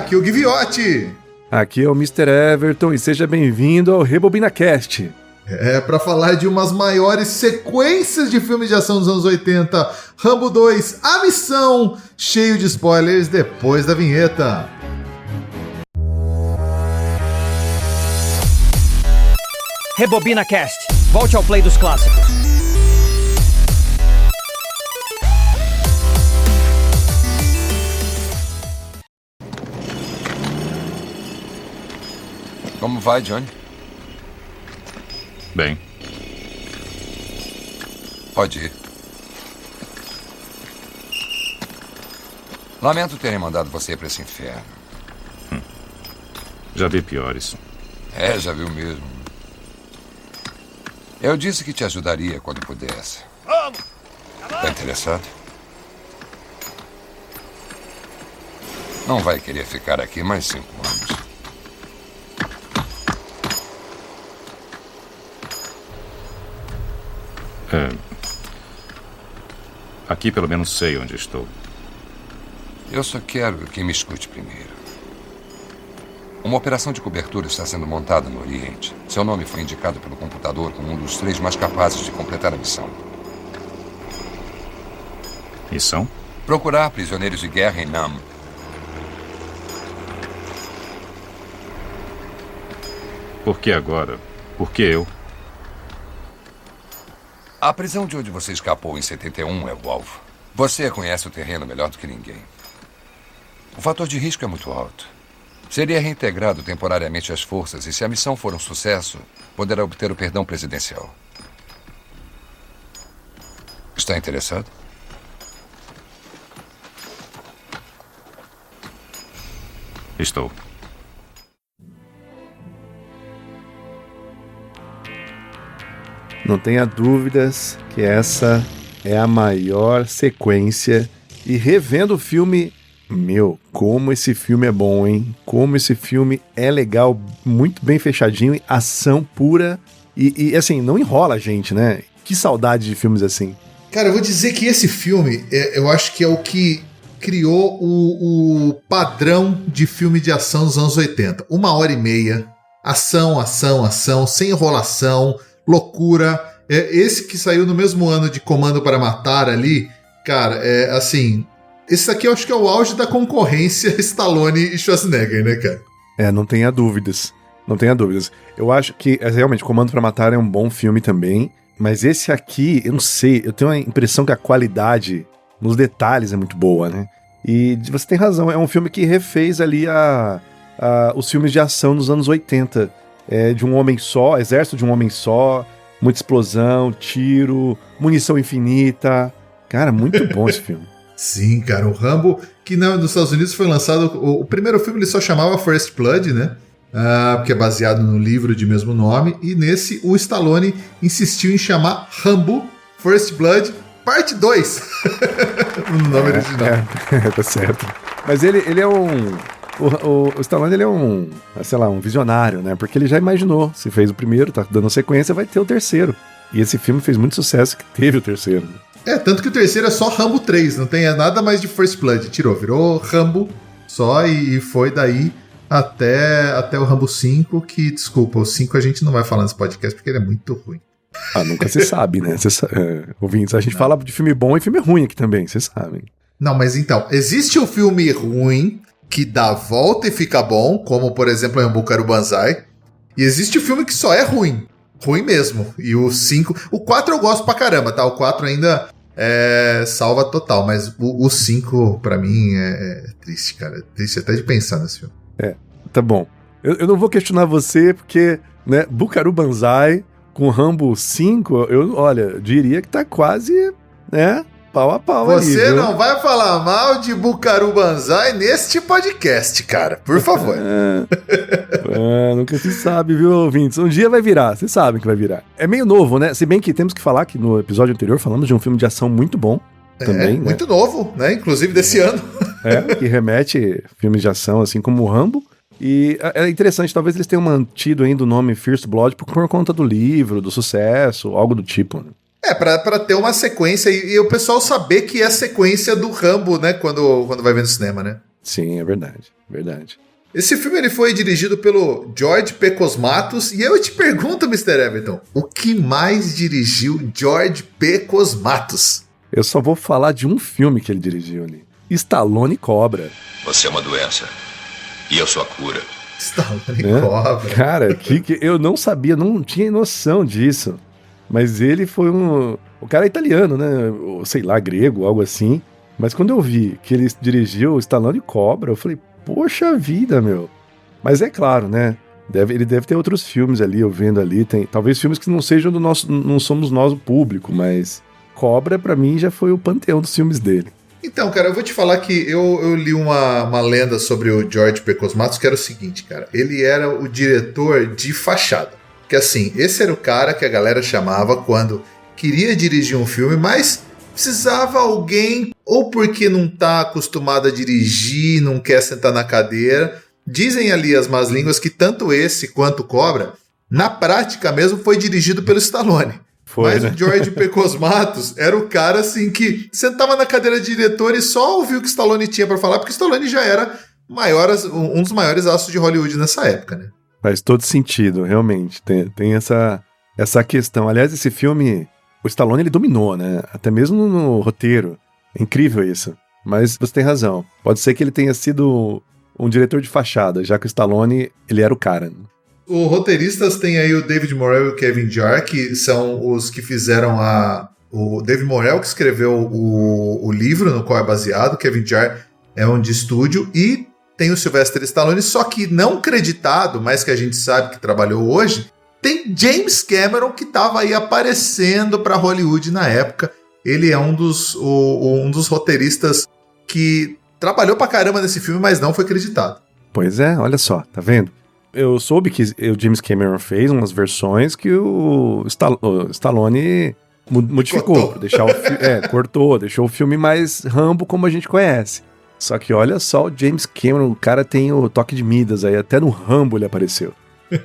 aqui é o Giviotti. Aqui é o Mr. Everton e seja bem-vindo ao ReboBinaCast. Pra falar de umas maiores sequências de filmes de ação dos anos 80, Rambo 2, A Missão, cheio de spoilers depois da vinheta. ReboBinaCast, volte ao play dos clássicos. Como vai, Johnny? Bem. Pode ir. Lamento terem mandado você para esse inferno. Já vi piores. Já viu mesmo. Eu disse que te ajudaria quando pudesse. Tá interessado? Não vai querer ficar aqui mais 5 anos. Aqui pelo menos sei onde estou. Eu só quero que me escute primeiro. Uma operação de cobertura está sendo montada no Oriente. Seu nome foi indicado pelo computador como um dos 3 mais capazes de completar a missão. Missão? Procurar prisioneiros de guerra em Nam. Por que agora? Por que eu? A prisão de onde você escapou em 71 é o alvo. Você conhece o terreno melhor do que ninguém. O fator de risco é muito alto. Seria reintegrado temporariamente às forças e, se a missão for um sucesso, poderá obter o perdão presidencial. Está interessado? Estou. Não tenha dúvidas que essa é a maior sequência. E revendo o filme, como esse filme é bom, hein? Como esse filme é legal, muito bem fechadinho, ação pura e assim, não enrola a gente, né? Que saudade de filmes assim. Cara, eu vou dizer que esse filme, eu acho que é o que criou o padrão de filme de ação dos anos 80. 1h30, ação, sem enrolação, loucura. Esse que saiu no mesmo ano de Comando para Matar ali, cara, assim, esse aqui eu acho que é o auge da concorrência Stallone e Schwarzenegger, né, cara? Não tenha dúvidas. Não tenha dúvidas. Eu acho que, realmente, Comando para Matar é um bom filme também, mas esse aqui, eu não sei, eu tenho a impressão que a qualidade nos detalhes é muito boa, né? E você tem razão, é um filme que refez ali os filmes de ação dos anos 80. De um homem só, exército de um homem só, muita explosão, tiro, munição infinita. Cara, muito bom esse filme. Sim, cara, o Rambo, que nos Estados Unidos foi lançado, o primeiro filme ele só chamava First Blood, né? Porque é baseado no livro de mesmo nome, e nesse o Stallone insistiu em chamar Rambo First Blood Parte 2, no nome original. Tá certo. Mas ele é o Stallone, ele é um visionário, né? Porque ele já imaginou, se fez o primeiro, tá dando sequência, vai ter o terceiro. E esse filme fez muito sucesso que teve o terceiro. Tanto que o terceiro é só Rambo 3, não tem nada mais de First Blood. Virou Rambo só e foi daí até o Rambo 5, que, desculpa, o 5 a gente não vai falar nesse podcast porque ele é muito ruim. Nunca se sabe, né? Ouvintes, a gente fala de filme bom e filme ruim aqui também, vocês sabem. Não, mas então, existe um filme ruim que dá a volta e fica bom, como, por exemplo, o Bukaru Banzai, e existe o filme que só é ruim mesmo, e o 5... O 4 eu gosto pra caramba, tá? O 4 ainda salva total, mas o 5, pra mim, é triste, cara. É triste até de pensar nesse filme. Tá bom. Eu não vou questionar você, porque, né, Bukaru Banzai com Rambo 5, eu diria que tá quase, né, pau a pau. Você ali, não vai falar mal de Bukaru Banzai neste podcast, cara, por favor. Nunca se sabe, viu, ouvintes? Um dia vai virar, vocês sabem que vai virar. É meio novo, né? Se bem que temos que falar que no episódio anterior falamos de um filme de ação muito bom também, né? Muito novo, né? Inclusive desse ano. Que remete filmes de ação, assim como o Rambo. E é interessante, talvez eles tenham mantido ainda o nome First Blood por conta do livro, do sucesso, algo do tipo, né? Pra ter uma sequência e o pessoal saber que é a sequência do Rambo, né? Quando vai ver no cinema, né? Sim, é verdade, verdade. Esse filme ele foi dirigido pelo George P. Cosmatos, e eu te pergunto, Mr. Everton, o que mais dirigiu George P. Cosmatos? Eu só vou falar de um filme que ele dirigiu ali. Stallone Cobra. Você é uma doença. E eu sou a cura. Stallone Cobra. Cara, que eu não sabia, não tinha noção disso. Mas ele foi um... O cara é italiano, né? Ou, sei lá, grego, algo assim. Mas quando eu vi que ele dirigiu Stallone Cobra, eu falei, poxa vida, meu. Mas é claro, né? Ele deve ter outros filmes ali, eu vendo ali. Tem, talvez filmes que não sejam do nosso... Não somos nós o público, mas... Cobra, pra mim, já foi o panteão dos filmes dele. Então, cara, eu vou te falar que eu li uma lenda sobre o George P. Cosmatos, que era o seguinte, cara. Ele era o diretor de fachada. Que assim, esse era o cara que a galera chamava quando queria dirigir um filme, mas precisava alguém, ou porque não tá acostumado a dirigir, não quer sentar na cadeira. Dizem ali as más línguas que tanto esse quanto Cobra, na prática mesmo, foi dirigido pelo Stallone. Mas né? O George P. Cosmatos era o cara assim que sentava na cadeira de diretor e só ouvia o que Stallone tinha pra falar, porque Stallone já era um dos maiores astros de Hollywood nessa época, né? Faz todo sentido, realmente. Tem essa questão. Aliás, esse filme, o Stallone ele dominou, né? Até mesmo no roteiro. É incrível isso. Mas você tem razão. Pode ser que ele tenha sido um diretor de fachada, já que o Stallone, ele era o cara. Os roteiristas tem aí o David Morrell e o Kevin Jarre, que são os que fizeram o David Morrell, que escreveu o livro no qual é baseado, o Kevin Jarre é um de estúdio, e tem o Sylvester Stallone, só que não creditado, mas que a gente sabe que trabalhou hoje, tem James Cameron, que estava aí aparecendo para Hollywood na época. Ele é um dos roteiristas que trabalhou pra caramba nesse filme, mas não foi creditado. Pois é, olha só, tá vendo? Eu soube que o James Cameron fez umas versões que o Stallone modificou, pra deixar cortou, deixou o filme mais Rambo como a gente conhece. Só que olha só o James Cameron, o cara tem o toque de Midas aí, até no Rambo ele apareceu.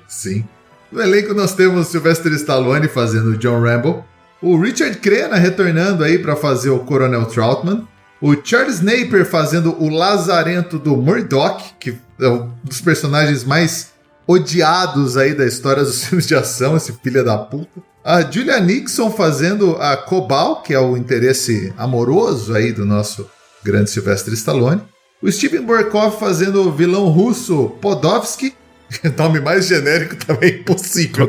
Sim. No elenco nós temos o Sylvester Stallone fazendo o John Rambo, o Richard Crenna retornando aí pra fazer o Coronel Troutman, o Charles Napier fazendo o Lazarento do Murdoch, que é um dos personagens mais odiados aí da história dos filmes de ação, esse filho da puta. A Julia Nixon fazendo a Cobal, que é o interesse amoroso aí do nosso grande Sylvester Stallone. O Steven Borkoff fazendo o vilão russo Podovsky, nome mais genérico também impossível.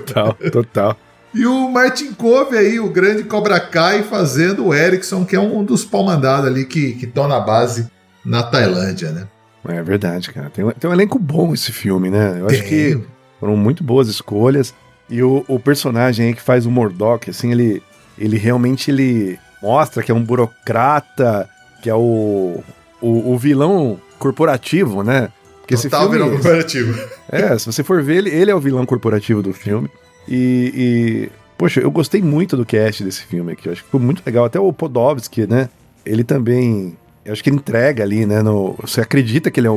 Total. E o Martin Kove aí, o grande Cobra Kai, fazendo o Erickson, que é um dos pau-mandados ali que estão na base na Tailândia, né? É verdade, cara. Tem um elenco bom esse filme, né? Eu acho que foram muito boas escolhas. E o personagem aí que faz o Murdoch, assim, ele realmente mostra que é um burocrata, que é o vilão corporativo, né? Porque esse filme, vilão corporativo. Se você for ver, ele é o vilão corporativo do filme. Poxa, eu gostei muito do cast desse filme aqui. Eu acho que ficou muito legal. Até o Podovsky, né? Ele também... Eu acho que ele entrega ali, né? Você acredita que ele é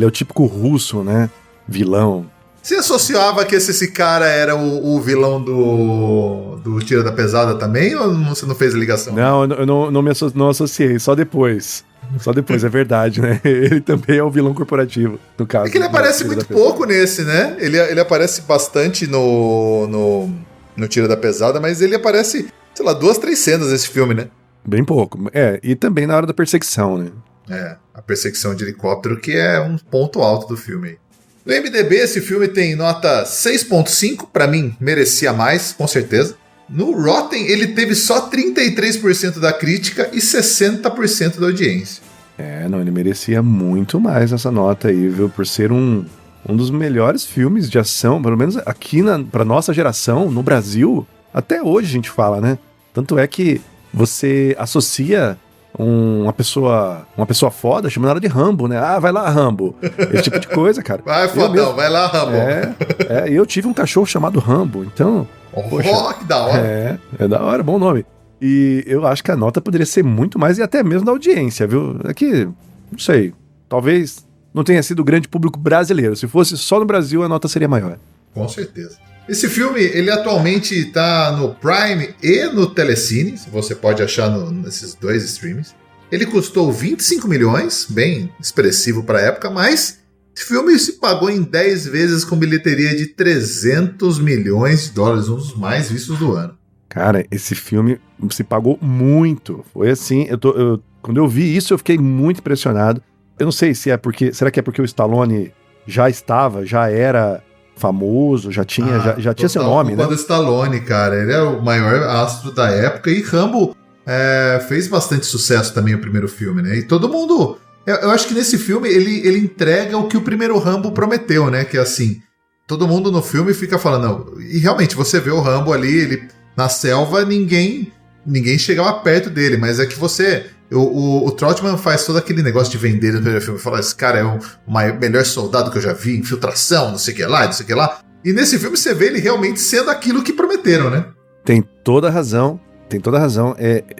o típico russo, né? Vilão. Você associava que esse cara era o vilão do Tira da Pesada também? Ou você não fez a ligação? Não, eu não associei. Só depois. É verdade, né? Ele também é o vilão corporativo, no caso. É que ele aparece muito pouco nesse, né? Ele aparece bastante no Tira da Pesada, mas ele aparece, sei lá, 2, 3 cenas nesse filme, né? Bem pouco. E também na hora da perseguição, né? A perseguição de helicóptero, que é um ponto alto do filme. No MDB, esse filme tem nota 6.5, pra mim, merecia mais, com certeza. No Rotten, ele teve só 33% da crítica e 60% da audiência. Ele merecia muito mais essa nota aí, viu? Por ser um dos melhores filmes de ação, pelo menos aqui pra nossa geração, no Brasil, até hoje a gente fala, né? Tanto é que você associa uma pessoa foda chamando ela de Rambo, né? Ah, vai lá, Rambo. Esse tipo de coisa, cara. Vai, fodão, vai lá, Rambo. Eu tive um cachorro chamado Rambo, então... Poxa, que da hora. É da hora, bom nome. E eu acho que a nota poderia ser muito mais, e até mesmo da audiência, viu? Aqui, não sei, talvez não tenha sido o grande público brasileiro. Se fosse só no Brasil, a nota seria maior. Com certeza. Esse filme, ele atualmente está no Prime e no Telecine, você pode achar nesses 2 streams. Ele custou 25 milhões, bem expressivo para a época, mas esse filme se pagou em 10 vezes com bilheteria de 300 milhões de dólares, um dos mais vistos do ano. Cara, esse filme se pagou muito. Foi assim, quando eu vi isso, eu fiquei muito impressionado. Eu não sei se é porque... Será que é porque o Stallone já era famoso, já tinha, já tinha seu nome, né? O Stallone, cara, ele é o maior astro da época e Rambo fez bastante sucesso também o primeiro filme, né? E todo mundo... Eu acho que nesse filme ele entrega o que o primeiro Rambo prometeu, né? Que é assim, todo mundo no filme fica falando... Não, e realmente, você vê o Rambo ali, ele na selva, ninguém chegava perto dele, mas é que você... O Trautmann faz todo aquele negócio de vender no primeiro filme, fala, esse cara é o melhor soldado que eu já vi, infiltração, não sei o que lá, não sei o que lá. E nesse filme você vê ele realmente sendo aquilo que prometeram, né? Tem toda a razão.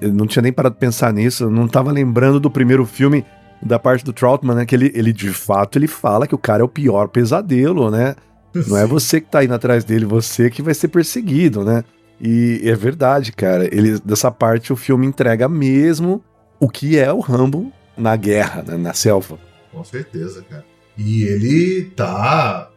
Eu não tinha nem parado de pensar nisso, eu não tava lembrando do primeiro filme, da parte do Trautmann, né, que ele de fato, ele fala que o cara é o pior pesadelo, né? Não é você que tá indo atrás dele, você que vai ser perseguido, né? E é verdade, cara, dessa parte o filme entrega mesmo o que é o Rambo na guerra, né, na selva. Com certeza, cara. E ele tá...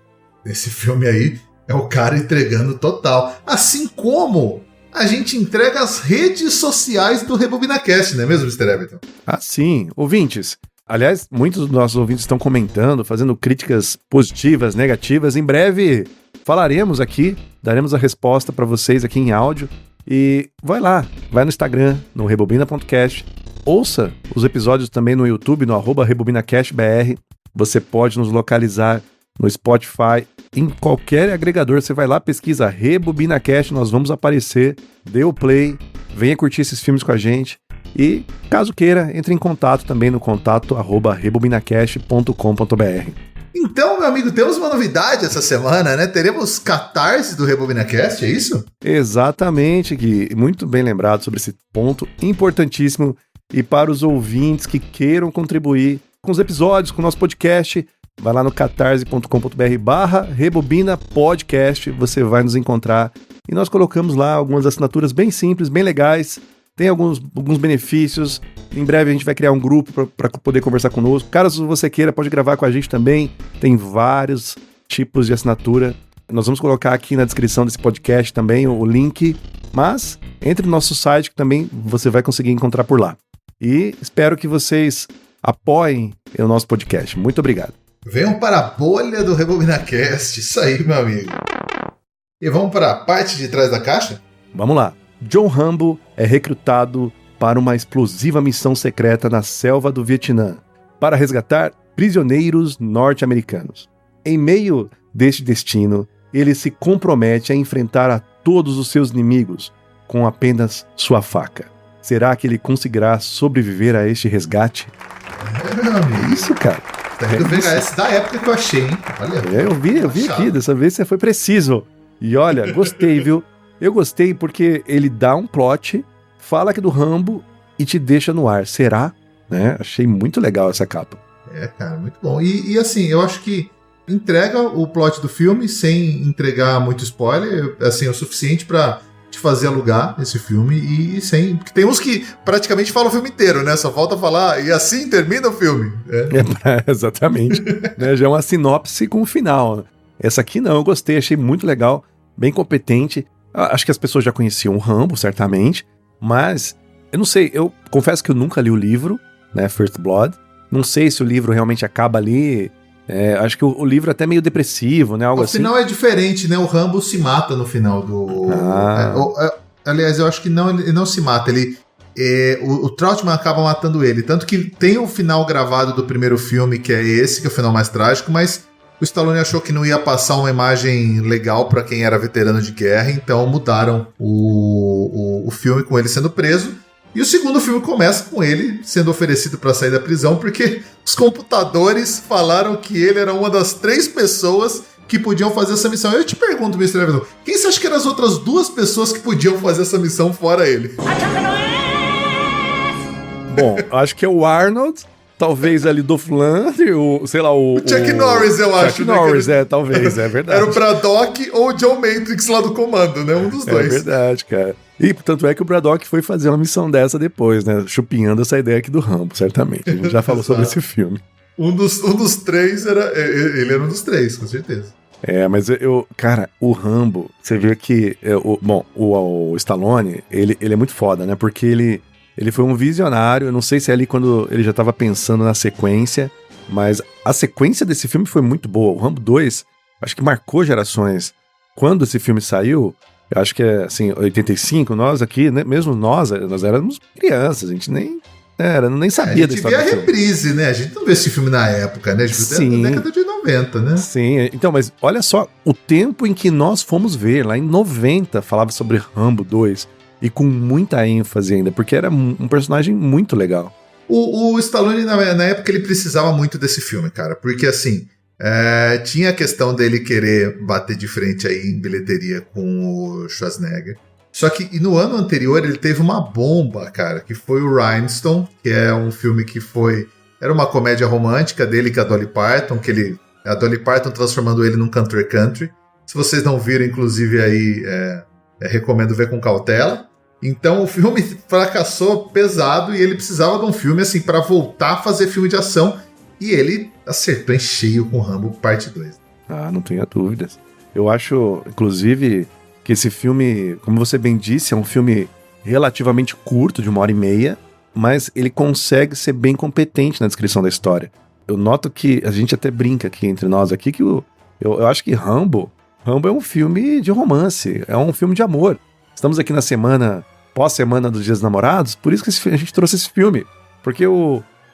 Nesse filme aí, é o cara entregando total. Assim como a gente entrega as redes sociais do RebobinaCast, não é mesmo, Mr. Everton? Ah, sim. Ouvintes. Aliás, muitos dos nossos ouvintes estão comentando, fazendo críticas positivas, negativas. Em breve falaremos aqui, daremos a resposta para vocês aqui em áudio. E vai no Instagram, no rebobina.cast. Ouça os episódios também no YouTube, no @RebobinaCastBR. Você pode nos localizar no Spotify, em qualquer agregador. Você vai lá, pesquisa RebobinaCast, nós vamos aparecer, dê o play, venha curtir esses filmes com a gente. E, caso queira, entre em contato também no contato @rebobinacast.com.br. Então, meu amigo, temos uma novidade essa semana, né? Teremos Catarse do RebobinaCast, é isso? Exatamente, Gui. Muito bem lembrado sobre esse ponto importantíssimo. E para os ouvintes que queiram contribuir com os episódios, com o nosso podcast, vai lá no catarse.com.br/rebobinapodcast, você vai nos encontrar. E nós colocamos lá algumas assinaturas bem simples, bem legais, tem alguns benefícios. Em breve a gente vai criar um grupo para poder conversar conosco. Caso você queira, pode gravar com a gente também, tem vários tipos de assinatura. Nós vamos colocar aqui na descrição desse podcast também o link, mas entre no nosso site que também você vai conseguir encontrar por lá. E espero que vocês apoiem o nosso podcast. Muito obrigado. Venham para a bolha do RebobinaCast. Isso aí, meu amigo. E vamos para a parte de trás da caixa? Vamos lá. John Rambo é recrutado para uma explosiva missão secreta na selva do Vietnã para resgatar prisioneiros norte-americanos. Em meio deste destino, ele se compromete a enfrentar a todos os seus inimigos com apenas sua faca. Será que ele conseguirá sobreviver a este resgate? Meu amigo. Isso, cara. Tá do VHS da época que eu achei, hein? Olha. Eu vi aqui, dessa vez você foi preciso. E olha, gostei, viu? Eu gostei porque ele dá um plot, fala aqui do Rambo e te deixa no ar. Será? Né? Achei muito legal essa capa. É, cara, muito bom. E assim, eu acho que entrega o plot do filme sem entregar muito spoiler, assim, é o suficiente pra te fazer alugar esse filme e sem... Porque tem uns que praticamente falam o filme inteiro, né? Só falta falar e assim termina o filme. Exatamente. Né? Já é uma sinopse com o final. Essa aqui não, eu gostei, achei muito legal, bem competente. Acho que as pessoas já conheciam o Rambo, certamente, mas eu não sei, eu confesso que eu nunca li o livro, né, First Blood. Não sei se o livro realmente acaba ali. Acho que o livro é até meio depressivo, né? Algo assim. O final é diferente, né? O Rambo se mata no final do... aliás, eu acho que não, ele não se mata. O Trautmann acaba matando ele. Tanto que tem o final gravado do primeiro filme, que é esse, que é o final mais trágico, mas o Stallone achou que não ia passar uma imagem legal pra quem era veterano de guerra, então mudaram o filme com ele sendo preso. E o segundo filme começa com ele sendo oferecido para sair da prisão, porque os computadores falaram que ele era uma das 3 pessoas que podiam fazer essa missão. Eu te pergunto, Mr. Everton, quem você acha que eram as outras 2 pessoas que podiam fazer essa missão fora ele? Bom, acho que é o Arnold, talvez ali do Flandre, o Chuck Norris, eu acho. Chuck Norris, talvez, é verdade. Era o Braddock ou o John Matrix lá do comando, né? Um dos dois. É verdade, cara. E tanto é que o Braddock foi fazer uma missão dessa depois, né? Chupinhando essa ideia aqui do Rambo, certamente. A gente já falou sobre esse filme. Um dos três ele era um dos três, com certeza. Mas cara, o Rambo, você vê que, o Stallone, ele é muito foda, né? Porque ele foi um visionário, eu não sei se é ali quando ele já tava pensando na sequência, mas a sequência desse filme foi muito boa. O Rambo 2, acho que marcou gerações. Quando esse filme saiu, eu acho que é, assim, 85, nós aqui, né, mesmo nós éramos crianças, a gente nem sabia da história. A gente via a reprise, né? A gente não vê esse filme na época, né? A gente viu na década de 90, né? Sim, então, mas olha só, o tempo em que nós fomos ver, lá em 90, falava sobre Rambo 2, e com muita ênfase ainda, porque era um personagem muito legal. O Stallone, na época, ele precisava muito desse filme, cara, porque, assim, tinha a questão dele querer bater de frente aí em bilheteria com o Schwarzenegger. Só que no ano anterior ele teve uma bomba, cara, que foi o Rhinestone, que é um filme que era uma comédia romântica dele com a Dolly Parton, a Dolly Parton transformando ele num country. Se vocês não viram, inclusive, aí recomendo ver com cautela. Então o filme fracassou pesado e ele precisava de um filme assim para voltar a fazer filme de ação, e ele acertou em cheio com Rambo Parte 2. Ah, não tenha dúvidas. Eu acho, inclusive, que esse filme, como você bem disse, é um filme relativamente curto, de 1h30, mas ele consegue ser bem competente na descrição da história. Eu noto que a gente até brinca aqui entre nós aqui, que eu acho que Rambo é um filme de romance, é um filme de amor. Estamos aqui na pós-semana dos Dias dos Namorados, por isso que a gente trouxe esse filme. Porque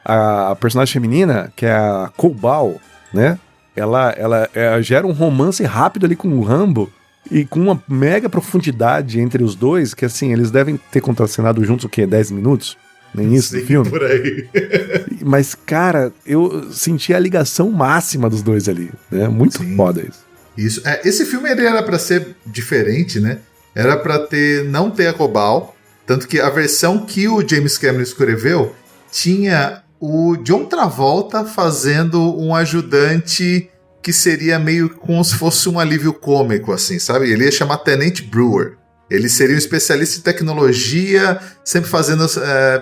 a personagem feminina, que é a Cobal, né? Ela gera um romance rápido ali com o Rambo, e com uma mega profundidade entre os dois, que assim, eles devem ter contracenado juntos, 10 minutos? Nem isso do filme? Por aí. Mas, cara, eu senti a ligação máxima dos dois ali, né? Muito foda isso. Isso. Esse filme ele era pra ser diferente, né? Era pra não ter a Cobal, tanto que a versão que o James Cameron escreveu tinha o John Travolta fazendo um ajudante que seria meio como se fosse um alívio cômico, assim, sabe? Ele ia chamar Tenente Brewer. Ele seria um especialista em tecnologia, sempre fazendo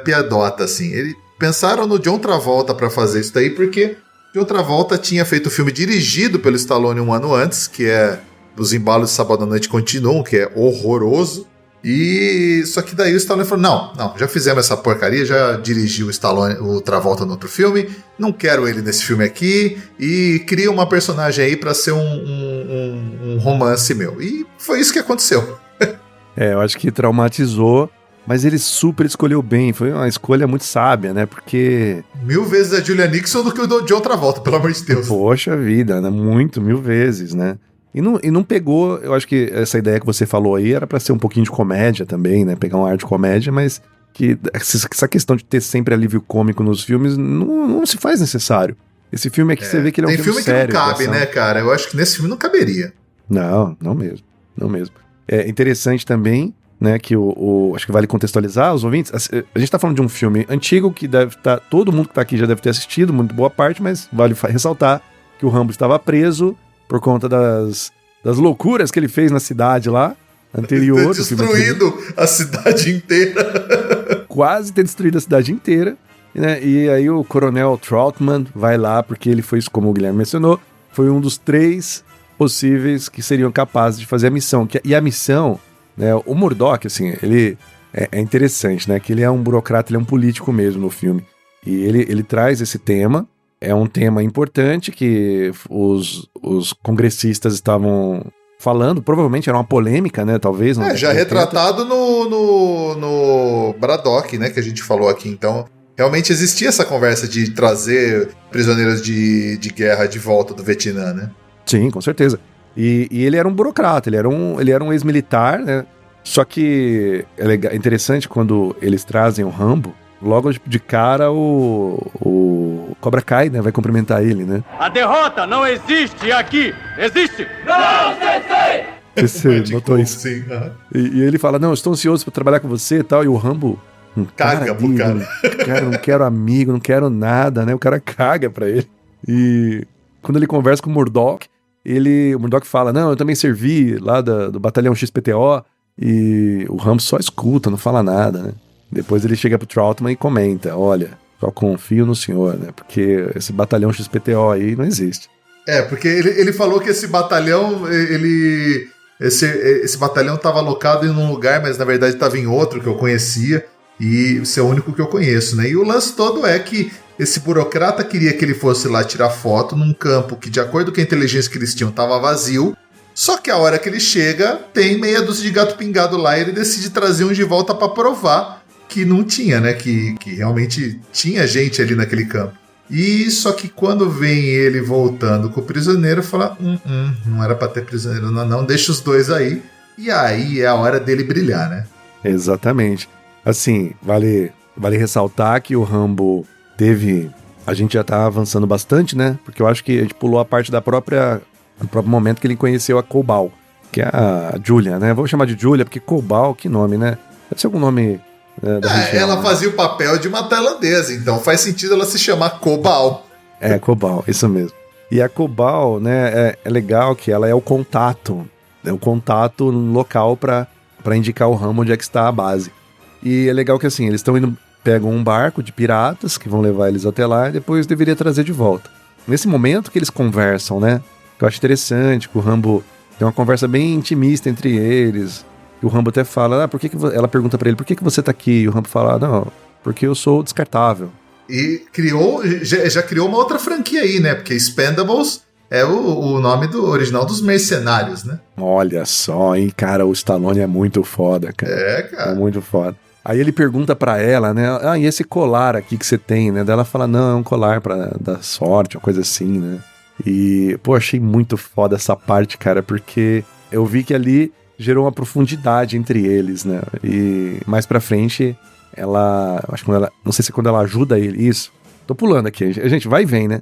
piadota, assim. Pensaram no John Travolta para fazer isso daí, porque John Travolta tinha feito o filme dirigido pelo Stallone um ano antes, que é Os Embalos de Sábado à Noite Continuam, que é horroroso. Só que daí o Stallone falou, não, já fizemos essa porcaria, já dirigiu o Travolta no outro filme, não quero ele nesse filme aqui, e cria uma personagem aí pra ser um romance meu. E foi isso que aconteceu. Eu acho que traumatizou, mas ele super escolheu bem, foi uma escolha muito sábia, né, porque... 1000 vezes a Julia Nixon do que o John Travolta, pelo amor de Deus. Poxa vida, né, 1000 vezes, né. E não pegou, eu acho que essa ideia que você falou aí era pra ser um pouquinho de comédia também, né? Pegar um ar de comédia, mas que essa questão de ter sempre alívio cômico nos filmes não se faz necessário. Esse filme aqui você vê que ele é um filme sério. Tem filme que não cabe, né, cara? Eu acho que nesse filme não caberia. Não mesmo. É interessante também, né, que acho que vale contextualizar os ouvintes. A gente tá falando de um filme antigo que deve estar, todo mundo que tá aqui já deve ter assistido, muito boa parte, mas vale ressaltar que o Rambo estava preso por conta das loucuras que ele fez na cidade lá, anterior. Destruído a cidade inteira. Quase ter destruído a cidade inteira, né? E aí o Coronel Troutman vai lá, porque ele foi, como o Guilherme mencionou, foi um dos 3 possíveis que seriam capazes de fazer a missão. E a missão, né, o Murdoch, assim, ele é interessante, né? Que ele é um burocrata, ele é um político mesmo no filme. E ele traz esse tema. É um tema importante que os congressistas estavam falando, provavelmente era uma polêmica, né, talvez. Já retratado no Braddock, né, que a gente falou aqui. Então, realmente existia essa conversa de trazer prisioneiros de guerra de volta do Vietnã, né? Sim, com certeza. E ele era um burocrata, ele era um ex-militar, né, só que é interessante quando eles trazem o Rambo, logo de cara o Cobra Kai, né, vai cumprimentar ele, né? A derrota não existe aqui! Existe! Não, Sensei! Você notou isso? Sim. E ele fala, não, eu estou ansioso para trabalhar com você e tal, e o Rambo... Caga pro cara. Não quero amigo, não quero nada, né? O cara caga pra ele. E quando ele conversa com o Murdoch, o Murdoch fala, não, eu também servi lá do batalhão XPTO, E o Rambo só escuta, não fala nada, né? Depois ele chega pro Trautmann e comenta, olha, só confio no senhor, né? Porque esse batalhão XPTO aí não existe. Porque ele falou que esse batalhão, esse batalhão estava alocado em um lugar, mas na verdade estava em outro que eu conhecia, e esse é o único que eu conheço, né? E o lance todo é que esse burocrata queria que ele fosse lá tirar foto num campo que, de acordo com a inteligência que eles tinham, estava vazio, só que a hora que ele chega, tem meia dúzia de gato pingado lá, e ele decide trazer uns de volta para provar que não tinha, né? Que realmente tinha gente ali naquele campo. E só que quando vem ele voltando com o prisioneiro, fala, não era pra ter prisioneiro não, deixa os dois aí. E aí é a hora dele brilhar, né? Exatamente. Assim, vale ressaltar que o Rambo teve... A gente já tá avançando bastante, né? Porque eu acho que a gente pulou a parte do próprio momento que ele conheceu a Cobal, que é a Julia, né? Vamos chamar de Julia, porque Cobal, que nome, né? Deve ser algum nome... ela fazia o papel de uma tailandesa, então faz sentido ela se chamar Cobal. Cobal, isso mesmo. E a Cobal, né, é legal que ela é o contato local pra indicar o Rambo onde é que está a base. E é legal que assim, eles pegam um barco de piratas que vão levar eles até lá e depois deveria trazer de volta. Nesse momento que eles conversam, né, que eu acho interessante, que o Rambo tem uma conversa bem intimista entre eles. E o Rambo até fala, por que ela pergunta pra ele, por que você tá aqui? E o Rambo fala, não, porque eu sou descartável. E já criou uma outra franquia aí, né? Porque Expendables é o nome original dos mercenários, né? Olha só, hein, cara, o Stallone é muito foda, cara. Cara. É muito foda. Aí ele pergunta pra ela, né, e esse colar aqui que você tem, né? Daí ela fala, não, é um colar pra dar sorte, uma coisa assim, né? E, achei muito foda essa parte, cara, porque eu vi que ali... gerou uma profundidade entre eles, né? E mais pra frente, acho que não sei se é quando ela ajuda ele, isso. Tô pulando aqui, a gente vai e vem, né?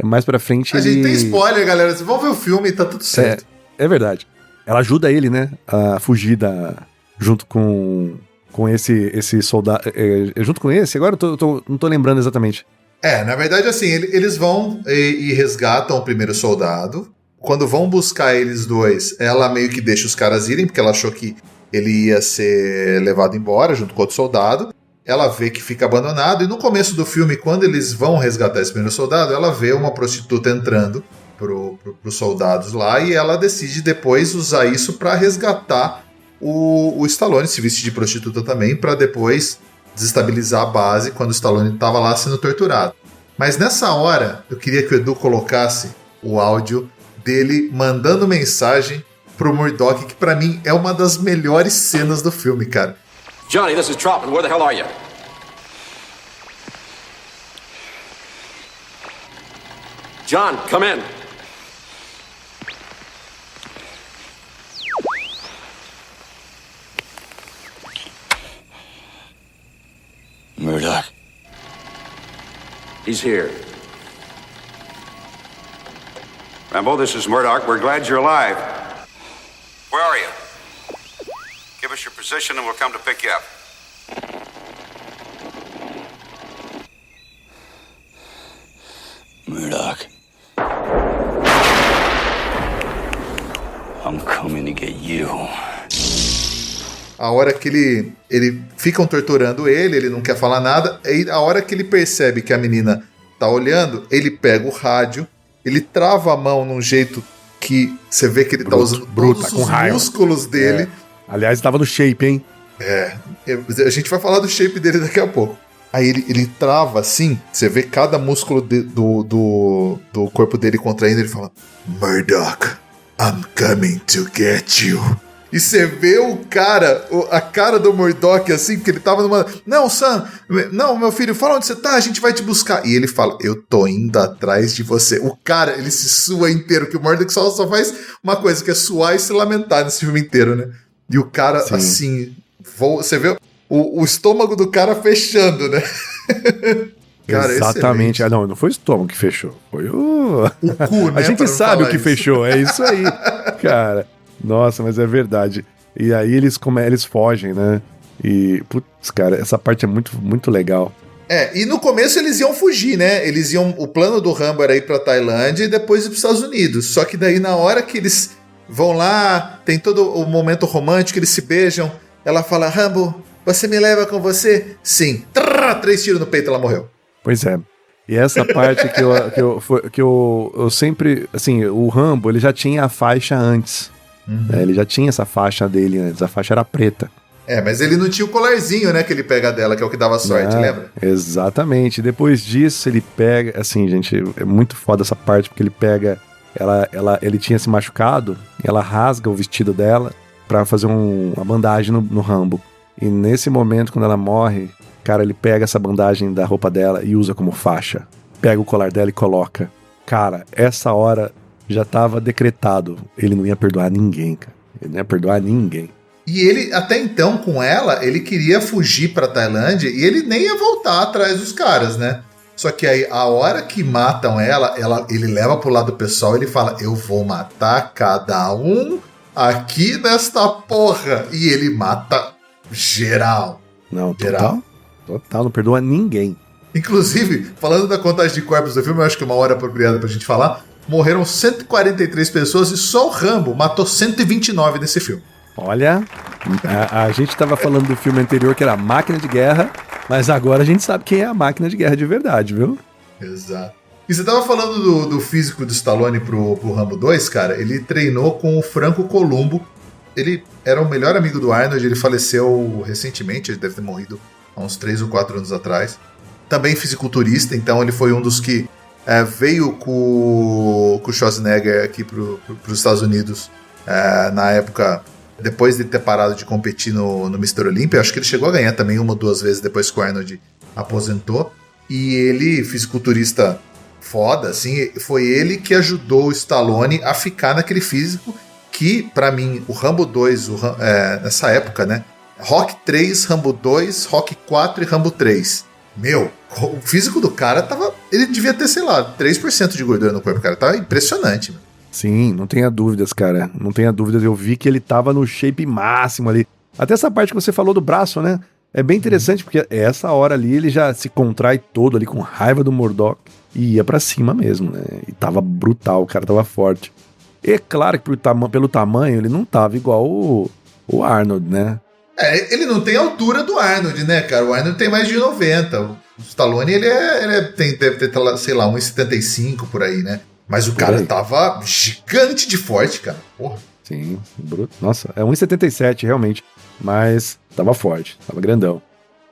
Mais pra frente a gente tem spoiler, galera, vocês vão ver o filme e tá tudo certo. É verdade. Ela ajuda ele, né? A fugir junto com esse soldado, junto com esse, agora eu não tô lembrando exatamente. Na verdade, assim, eles vão e resgatam o primeiro soldado. Quando vão buscar eles dois, ela meio que deixa os caras irem, porque ela achou que ele ia ser levado embora junto com outro soldado. Ela vê que fica abandonado, e no começo do filme, quando eles vão resgatar esse primeiro soldado, ela vê uma prostituta entrando pros soldados lá, e ela decide depois usar isso para resgatar o Stallone, se vestir de prostituta também, para depois desestabilizar a base quando o Stallone estava lá sendo torturado. Mas nessa hora, eu queria que o Edu colocasse o áudio dele mandando mensagem pro Murdock, que pra mim é uma das melhores cenas do filme, cara. Johnny, this is Troutman. Where the hell are you? John, come in. Murdoch. He's here. Rambo, this is Murdoch. We're glad you're alive. Where are you? Give us your position and we'll come to pick you up. Murdoch. I'm coming to get you. A hora que ele ficam torturando ele não quer falar nada, aí a hora que ele percebe que a menina tá olhando, ele pega o rádio, ele trava a mão num jeito que você vê que ele tá usando todos os músculos dele. Aliás, tava no shape, hein? A gente vai falar do shape dele daqui a pouco. Aí ele trava assim, você vê cada músculo do corpo dele contraindo, ele fala, Murdoch, I'm coming to get you. E você vê a cara do Murdoch assim, porque ele tava numa... Não, Sam, não, meu filho, fala onde você tá, a gente vai te buscar. E ele fala, eu tô indo atrás de você. O cara, ele se sua inteiro, que o Murdoch só faz uma coisa, que é suar e se lamentar nesse filme inteiro, né? E o cara, sim, assim, você vê o estômago do cara fechando, né? Cara, exatamente. Não foi o estômago que fechou, foi o cu, né? A gente sabe o que fechou, é isso aí, cara. Nossa, mas é verdade. E aí eles fogem, né? E, putz, cara, essa parte é muito, muito legal. E no começo eles iam fugir, né? O plano do Rambo era ir pra Tailândia e depois ir pros Estados Unidos. Só que daí na hora que eles vão lá, tem todo o momento romântico, eles se beijam. Ela fala, Rambo, você me leva com você? Sim. 3 tiros no peito, ela morreu. Pois é. E essa parte que eu sempre... Assim, o Rambo, ele já tinha a faixa antes. Ele já tinha essa faixa dele antes. A faixa era preta. Mas ele não tinha o colarzinho, né, que ele pega dela, que é o que dava sorte, lembra? Exatamente. Depois disso, ele pega... Assim, gente, é muito foda essa parte, porque ele pega... Ele tinha se machucado, e ela rasga o vestido dela pra fazer uma bandagem no Rambo. E nesse momento, quando ela morre... Cara, ele pega essa bandagem da roupa dela e usa como faixa. Pega o colar dela e coloca. Cara, essa hora já tava decretado. Ele não ia perdoar ninguém, cara. Ele não ia perdoar ninguém. E ele, até então, com ela, ele queria fugir pra Tailândia e ele nem ia voltar atrás dos caras, né? Só que aí, a hora que matam ela ele leva pro lado pessoal e ele fala, eu vou matar cada um aqui nesta porra. E ele mata geral. Não, Total, não perdoa ninguém. Inclusive, falando da contagem de corpos do filme, eu acho que é uma hora apropriada pra gente falar, morreram 143 pessoas e só o Rambo matou 129 nesse filme. Olha, a gente tava falando do filme anterior que era Máquina de Guerra, mas agora a gente sabe quem é a Máquina de Guerra de verdade, viu? Exato. E você tava falando do físico do Stallone pro Rambo 2, cara, ele treinou com o Franco Columbo, ele era o melhor amigo do Arnold, ele faleceu recentemente, ele deve ter morrido há uns 3 ou 4 anos atrás. Também fisiculturista, então ele foi um dos que veio com o Schwarzenegger aqui para os Estados Unidos na época, depois de ter parado de competir no Mr. Olympia. Acho que ele chegou a ganhar também 1 ou 2 vezes depois que o Arnold aposentou. E ele, fisiculturista foda, assim, foi ele que ajudou o Stallone a ficar naquele físico que, para mim, o Rambo 2, nessa época, né? Rock 3, Rambo 2, Rock 4 e Rambo 3. Meu, o físico do cara tava... Ele devia ter, sei lá, 3% de gordura no corpo, cara. Tava impressionante, mano. Sim, não tenha dúvidas, cara. Não tenha dúvidas. Eu vi que ele tava no shape máximo ali. Até essa parte que você falou do braço, né? É bem interessante, porque essa hora ali ele já se contrai todo ali com raiva do Murdoch e ia pra cima mesmo, né? E tava brutal, o cara tava forte. E claro que pelo tamanho ele não tava igual o Arnold, né? Ele não tem a altura do Arnold, né, cara? O Arnold tem mais de 90. O Stallone, ele deve ter, sei lá, 1,75 por aí, né? Mas o cara tava gigante de forte, cara. Porra. Sim, bruto. Nossa, é 1,77 realmente. Mas tava forte, tava grandão.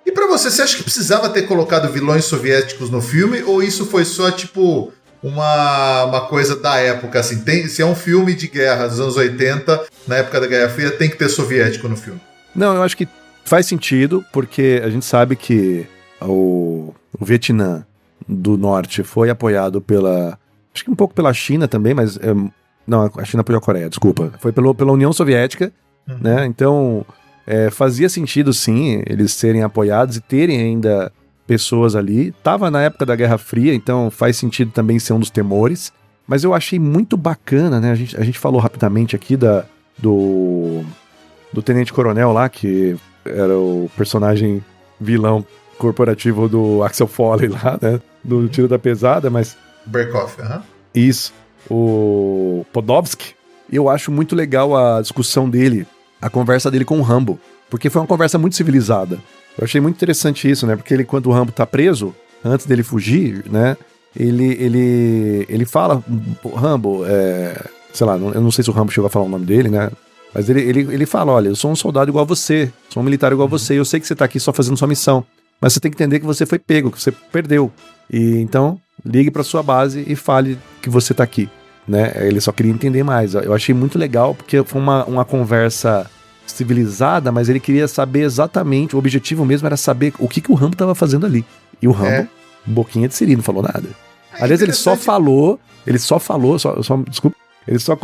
E pra você acha que precisava ter colocado vilões soviéticos no filme? Ou isso foi só, tipo, uma coisa da época, assim? Se é um filme de guerra dos anos 80, na época da Guerra Fria, tem que ter soviético no filme? Não, eu acho que faz sentido, porque a gente sabe que o Vietnã do Norte foi apoiado acho que um pouco pela China também, mas... não, a China apoiou a Coreia, desculpa. Foi pela União Soviética, né? Então, fazia sentido, sim, eles serem apoiados e terem ainda pessoas ali. Tava na época da Guerra Fria, então faz sentido também ser um dos temores. Mas eu achei muito bacana, né? A gente falou rapidamente aqui do Tenente Coronel lá, que era o personagem vilão corporativo do Axel Foley lá, né? Do Tiro da Pesada, mas... Berkoff, Isso. O Podolsky. Eu acho muito legal a discussão dele, a conversa dele com o Rambo, porque foi uma conversa muito civilizada. Eu achei muito interessante isso, né? Porque quando o Rambo tá preso, antes dele fugir, né? Ele fala, Rambo, sei lá, eu não sei se o Rambo chegou a falar o nome dele, né? Mas ele fala, olha, eu sou um soldado igual a você, sou um militar igual a você, eu sei que você tá aqui só fazendo sua missão, mas você tem que entender que você foi pego, que você perdeu. E então, ligue pra sua base e fale que você tá aqui, né? Ele só queria entender mais. Eu achei muito legal, porque foi uma conversa civilizada, mas ele queria saber exatamente, o objetivo mesmo era saber o que o Rambo tava fazendo ali. E o Rambo, boquinha de siri, não falou nada. Aliás, ele só falou, desculpa, ele só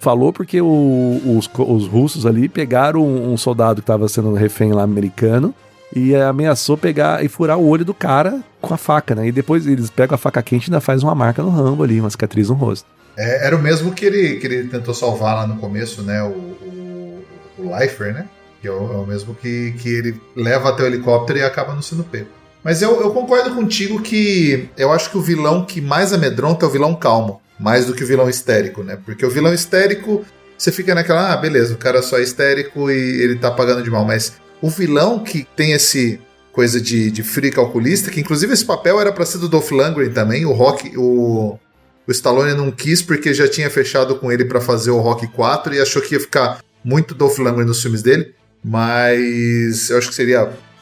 falou porque os russos ali pegaram um soldado que estava sendo refém lá americano e ameaçou pegar e furar o olho do cara com a faca, né? E depois eles pegam a faca quente e ainda faz uma marca no Rambo ali, uma cicatriz no rosto. Era o mesmo que ele tentou salvar lá no começo, né? O Leifer, né? Que é o mesmo que ele leva até o helicóptero e acaba não sendo pego. Mas eu concordo contigo que eu acho que o vilão que mais amedronta é o vilão calmo, mais do que o vilão histérico, né? Porque o vilão histérico, você fica naquela, beleza, o cara só é histérico e ele tá pagando de mal, mas o vilão que tem esse coisa de frio calculista, que inclusive esse papel era pra ser do Dolph Lundgren também, o Stallone não quis porque já tinha fechado com ele pra fazer o Rocky 4 e achou que ia ficar muito Dolph Lundgren nos filmes dele, mas eu acho que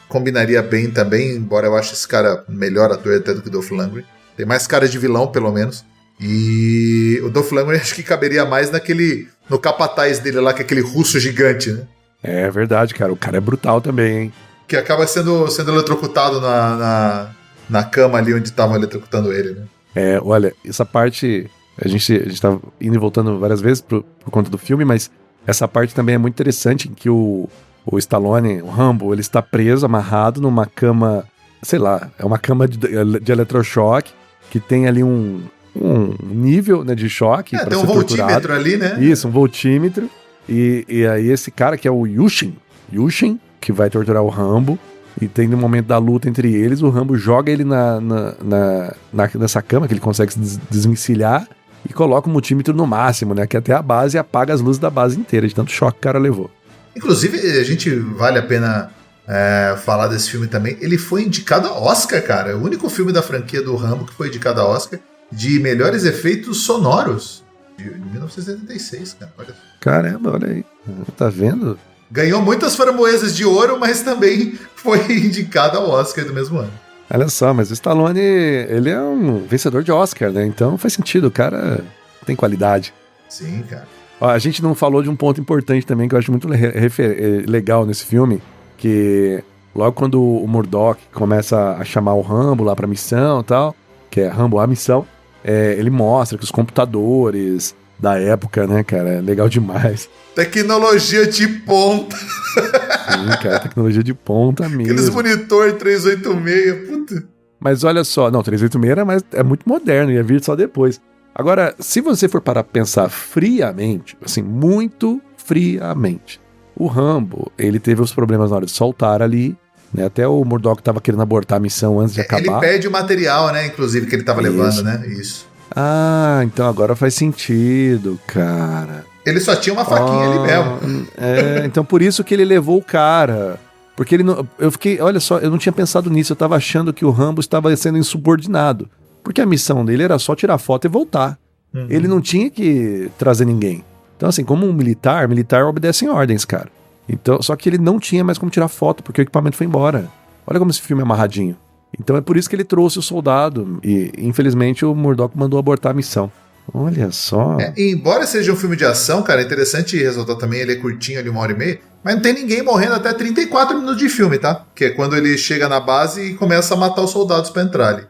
combinaria bem também, embora eu ache esse cara melhor ator até do que o Dolph Lundgren. Tem mais cara de vilão, pelo menos. E o Dolph Lundgren acho que caberia mais no capataz dele lá, que é aquele russo gigante, né? É verdade, cara. O cara é brutal também, hein? Que acaba sendo eletrocutado na cama ali onde estavam eletrocutando ele, né? Olha, essa parte a gente tá indo e voltando várias vezes por conta do filme, mas essa parte também é muito interessante, em que o Stallone, o Rambo, ele está preso, amarrado numa cama, sei lá, é uma cama de eletrochoque, que tem ali um nível, né, de choque. Tem um voltímetro ali, né? Isso, um voltímetro. E aí esse cara que é o Yushin, que vai torturar o Rambo, e tem no momento da luta entre eles, o Rambo joga ele nessa cama, que ele consegue se desvencilhar, e coloca o multímetro no máximo, né? Que até a base apaga as luzes da base inteira, de tanto choque que o cara levou. Inclusive, vale a pena falar desse filme também. Ele foi indicado a Oscar, cara. É o único filme da franquia do Rambo que foi indicado a Oscar de melhores efeitos sonoros de 1976, cara. Olha. Caramba, olha aí. Tá vendo? Ganhou muitas framboesas de ouro, mas também foi indicado ao Oscar do mesmo ano. Olha só, mas o Stallone, ele é um vencedor de Oscar, né? Então faz sentido, o cara tem qualidade. Sim, cara. Ó, a gente não falou de um ponto importante também, que eu acho muito legal nesse filme, que logo quando o Murdoch começa a chamar o Rambo lá pra missão e tal, que é Rambo a missão, ele mostra que os computadores da época, né, cara, é legal demais. Tecnologia de ponta. Sim, cara, tecnologia de ponta mesmo. Aqueles monitor 386, puta. Mas olha só, não, 386 é muito moderno, ia vir só depois. Agora, se você for para pensar friamente, assim, muito friamente, o Rambo, ele teve os problemas na hora de soltar ali, né? Até o Murdoch tava querendo abortar a missão antes de acabar. Ele perde o material, né, inclusive, que ele tava levando, né? Isso. Ah, então agora faz sentido, cara. Ele só tinha uma faquinha ali mesmo. Então por isso que ele levou o cara. Porque ele não... olha só, eu não tinha pensado nisso, eu tava achando que o Rambo estava sendo insubordinado. Porque a missão dele era só tirar foto e voltar. Uhum. Ele não tinha que trazer ninguém. Então assim, como um militar obedece em ordens, cara. Então, só que ele não tinha mais como tirar foto, porque o equipamento foi embora. Olha como esse filme é amarradinho. Então é por isso que ele trouxe o soldado. E infelizmente o Murdoch mandou abortar a missão. Olha só. Embora seja um filme de ação, cara, é interessante ressaltar também, ele é curtinho ali, 1h30, mas não tem ninguém morrendo até 34 minutos de filme, tá? Que é quando ele chega na base e começa a matar os soldados pra entrar ali.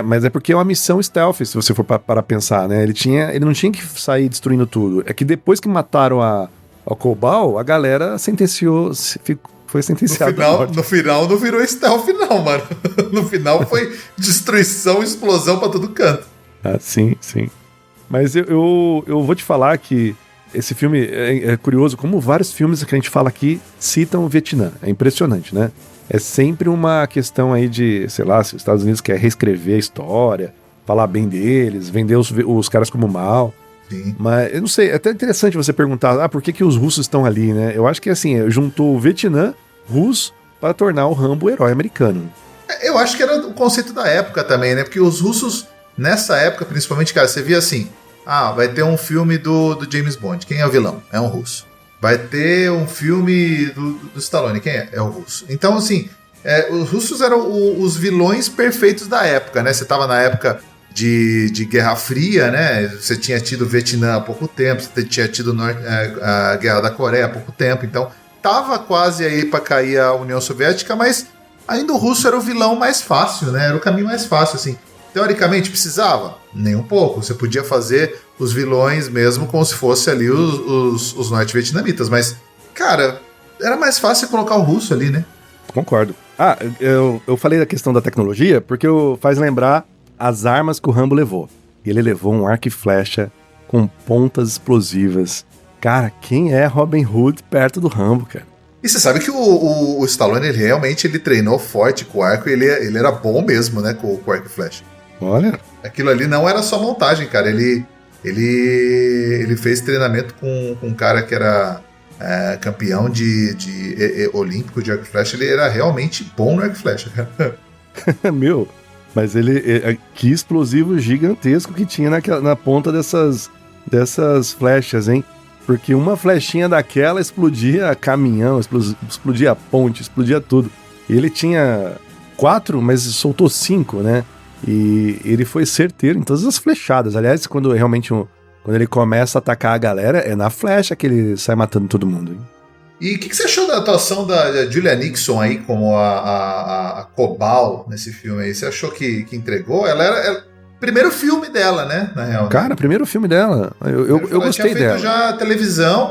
Mas é porque é uma missão stealth, se você for para pensar, né? Ele não tinha que sair destruindo tudo. É que depois que mataram ao Cobal, a galera foi sentenciada. No final não virou stealth não, mano. No final foi destruição, explosão pra todo canto. Ah, sim. Mas eu vou te falar que esse filme é curioso, como vários filmes que a gente fala aqui citam o Vietnã. É impressionante, né? É sempre uma questão aí de, sei lá, se os Estados Unidos quer reescrever a história, falar bem deles, vender os caras como mal. Sim. Mas eu não sei, é até interessante você perguntar, por que os russos estão ali, né? Eu acho que assim, juntou o Vietnã russo para tornar o Rambo o herói americano. Eu acho que era o conceito da época também, né? Porque os russos, nessa época, principalmente, cara, você via assim, vai ter um filme do James Bond, quem é o vilão? É um russo. Vai ter um filme do Stallone, quem é? É o russo. Então, assim, os russos eram os vilões perfeitos da época, né? Você tava na época de Guerra Fria, né? Você tinha tido o Vietnã há pouco tempo, você tinha tido a Guerra da Coreia há pouco tempo, então tava quase aí para cair a União Soviética, mas ainda o russo era o vilão mais fácil, né? Era o caminho mais fácil, assim. Teoricamente precisava? Nem um pouco. Você podia fazer os vilões mesmo como se fosse ali os norte-vietnamitas, mas, cara, era mais fácil colocar o russo ali, né? Concordo. Eu falei da questão da tecnologia porque faz lembrar as armas que o Rambo levou. Ele levou um arco e flecha com pontas explosivas. Cara, quem é Robin Hood perto do Rambo, cara? E você sabe que o Stallone, ele realmente treinou forte com o arco e ele era bom mesmo, né, com o arco e flecha. Olha. Aquilo ali não era só montagem, cara. Ele Ele fez treinamento com um cara que era campeão de olímpico de arco e flecha. Ele era realmente bom no arco e flecha, cara. Meu, mas que explosivo gigantesco que tinha na ponta dessas flechas, hein? Porque uma flechinha daquela explodia caminhão, explodia ponte, explodia tudo. E ele tinha 4, mas soltou 5, né? E ele foi certeiro em todas as flechadas. Aliás, quando ele começa a atacar a galera, é na flecha que ele sai matando todo mundo, hein? E o que você achou da atuação da Julia Nixon aí como a Cobal nesse filme aí? Você achou que entregou? Ela era primeiro filme dela, né? Na real. Cara, primeiro filme dela. Eu gostei dela. Ela tinha feito já televisão,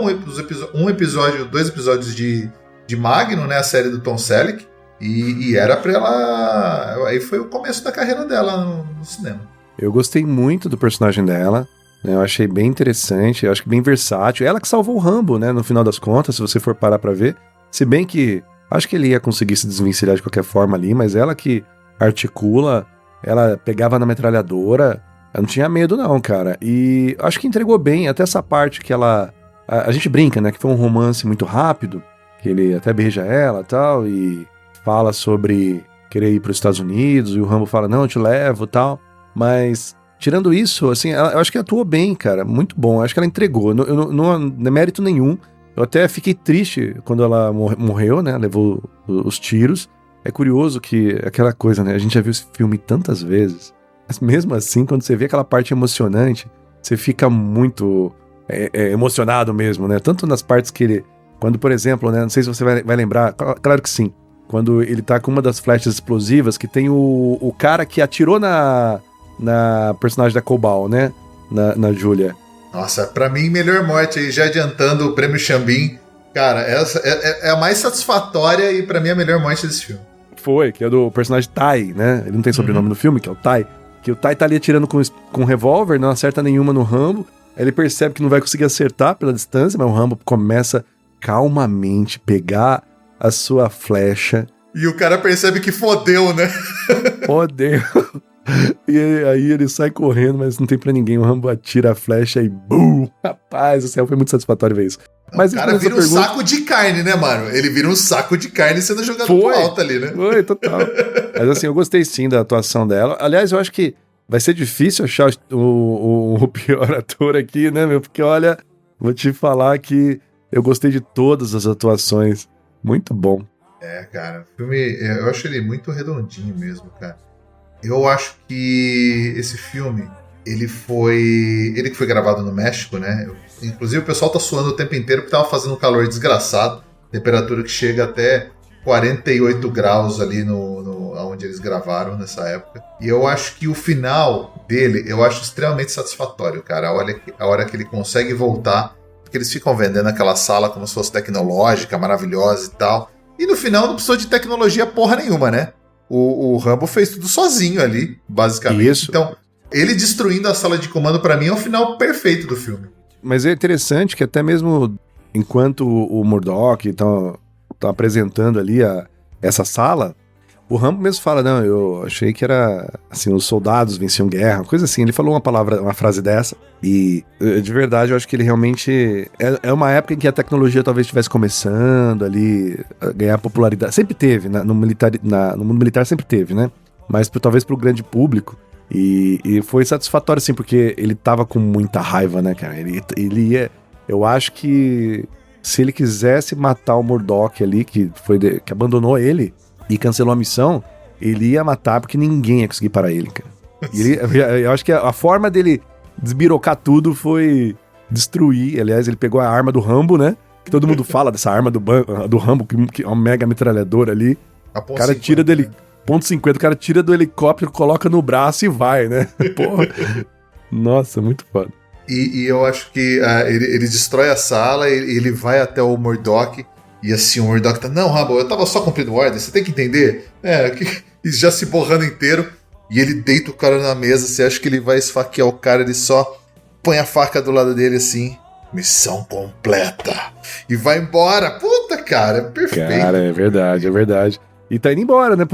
dois episódios de Magnum, né? A série do Tom Selleck. E era pra ela... Aí foi o começo da carreira dela no cinema. Eu gostei muito do personagem dela. Eu achei bem interessante, eu acho que bem versátil. Ela que salvou o Rambo, né, no final das contas, se você for parar pra ver. Se bem que acho que ele ia conseguir se desvencilhar de qualquer forma ali, mas ela que articula, ela pegava na metralhadora, ela não tinha medo não, cara. E acho que entregou bem, até essa parte que ela... A gente brinca, né, que foi um romance muito rápido, que ele até beija ela e tal, e fala sobre querer ir pros Estados Unidos, e o Rambo fala, não, eu te levo e tal, mas... Tirando isso, assim, eu acho que atuou bem, cara, muito bom, acho que ela entregou, não é mérito nenhum, eu até fiquei triste quando ela morreu, né, levou os tiros. É curioso que aquela coisa, né, a gente já viu esse filme tantas vezes, mas mesmo assim, quando você vê aquela parte emocionante, você fica muito emocionado mesmo, né, tanto nas partes que ele, quando, por exemplo, né, não sei se você vai lembrar, claro que sim, quando ele tá com uma das flechas explosivas, que tem o cara que atirou na personagem da Cobal, né? Na Julia. Nossa, pra mim, melhor morte aí, já adiantando o prêmio Xambin. Cara, essa é a mais satisfatória e pra mim a melhor morte desse filme. Foi, que é do personagem Tai, né? Ele não tem sobrenome no filme, que é o Tai. Que o Tai tá ali atirando com um revólver, não acerta nenhuma no Rambo. Aí ele percebe que não vai conseguir acertar pela distância, mas o Rambo começa calmamente pegar a sua flecha. E o cara percebe que fodeu, né? Fodeu. E aí ele sai correndo, mas não tem pra ninguém. O Rambo atira a flecha e BUM! Rapaz, o céu, foi muito satisfatório ver isso. Mas o cara vira um saco de carne, né, mano? Ele vira um saco de carne sendo jogado pro alto ali, né? Foi, total. Mas assim, eu gostei sim da atuação dela. Aliás, eu acho que vai ser difícil achar o pior ator aqui, né, meu? Porque, olha, vou te falar que eu gostei de todas as atuações. Muito bom. Cara, o filme, eu acho ele muito redondinho mesmo, cara. Eu acho que esse filme, ele que foi gravado no México, né? Inclusive o pessoal tá suando o tempo inteiro porque tava fazendo um calor desgraçado, temperatura que chega até 48 graus ali onde eles gravaram nessa época. E eu acho que o final dele, eu acho extremamente satisfatório, cara. A hora que ele consegue voltar, porque eles ficam vendendo aquela sala como se fosse tecnológica, maravilhosa e tal. E no final não precisou de tecnologia porra nenhuma, né? O Rambo fez tudo sozinho ali, basicamente. Isso. Então, ele destruindo a sala de comando, pra mim, é o final perfeito do filme. Mas é interessante que até mesmo enquanto o Murdock tá apresentando ali essa sala, o Rambo mesmo fala, não, eu achei que era, assim, os soldados venciam guerra, coisa assim. Ele falou uma frase dessa, e de verdade eu acho que ele realmente... É uma época em que a tecnologia talvez estivesse começando ali a ganhar popularidade. Sempre teve, no mundo militar sempre teve, né? Mas talvez pro grande público. E foi satisfatório, assim, porque ele tava com muita raiva, né, cara? Ele ia... Eu acho que se ele quisesse matar o Murdock ali, que abandonou ele e cancelou a missão, ele ia matar porque ninguém ia conseguir parar ele, cara. Eu acho que a forma dele desbirocar tudo foi destruir. Aliás, ele pegou a arma do Rambo, né? Que todo mundo fala dessa arma do Rambo, que é uma mega metralhadora ali. O cara tira dele... .50, o cara tira do helicóptero, coloca no braço e vai, né? Porra. Nossa, muito foda. E eu acho que ele destrói a sala, ele vai até o Murdock, e assim, o Murdock tá, não, Rambo, eu tava só cumprindo ordem, você tem que entender. E já se borrando inteiro, e ele deita o cara na mesa, você acha que ele vai esfaquear o cara, ele só põe a faca do lado dele assim, missão completa, e vai embora. Puta, cara, perfeito. Cara, é verdade. E tá indo embora, né?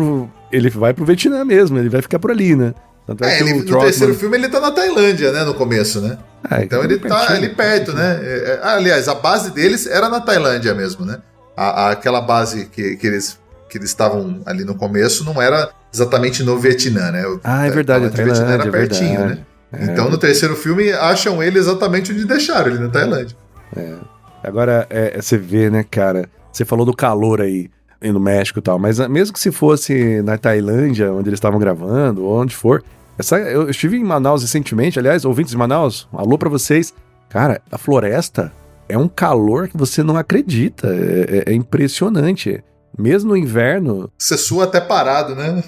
Ele vai pro Vietnã mesmo, ele vai ficar por ali, né? No terceiro filme ele tá na Tailândia, né? No começo, né? Então ele tá ali perto, né? Aliás, a base deles era na Tailândia mesmo, né? Aquela base que eles estavam ali no começo não era exatamente no Vietnã, né? É verdade, a Tailândia Vietnã era pertinho, verdade. né? Então no terceiro filme acham ele exatamente onde deixaram, ele na Tailândia. Agora, você vê, né, cara? Você falou do calor aí no México e tal, mas mesmo que se fosse na Tailândia, onde eles estavam gravando, ou onde for, eu estive em Manaus recentemente, aliás, ouvintes de Manaus, alô pra vocês. Cara, a floresta é um calor que você não acredita, é impressionante. Mesmo no inverno... Você sua até parado, né?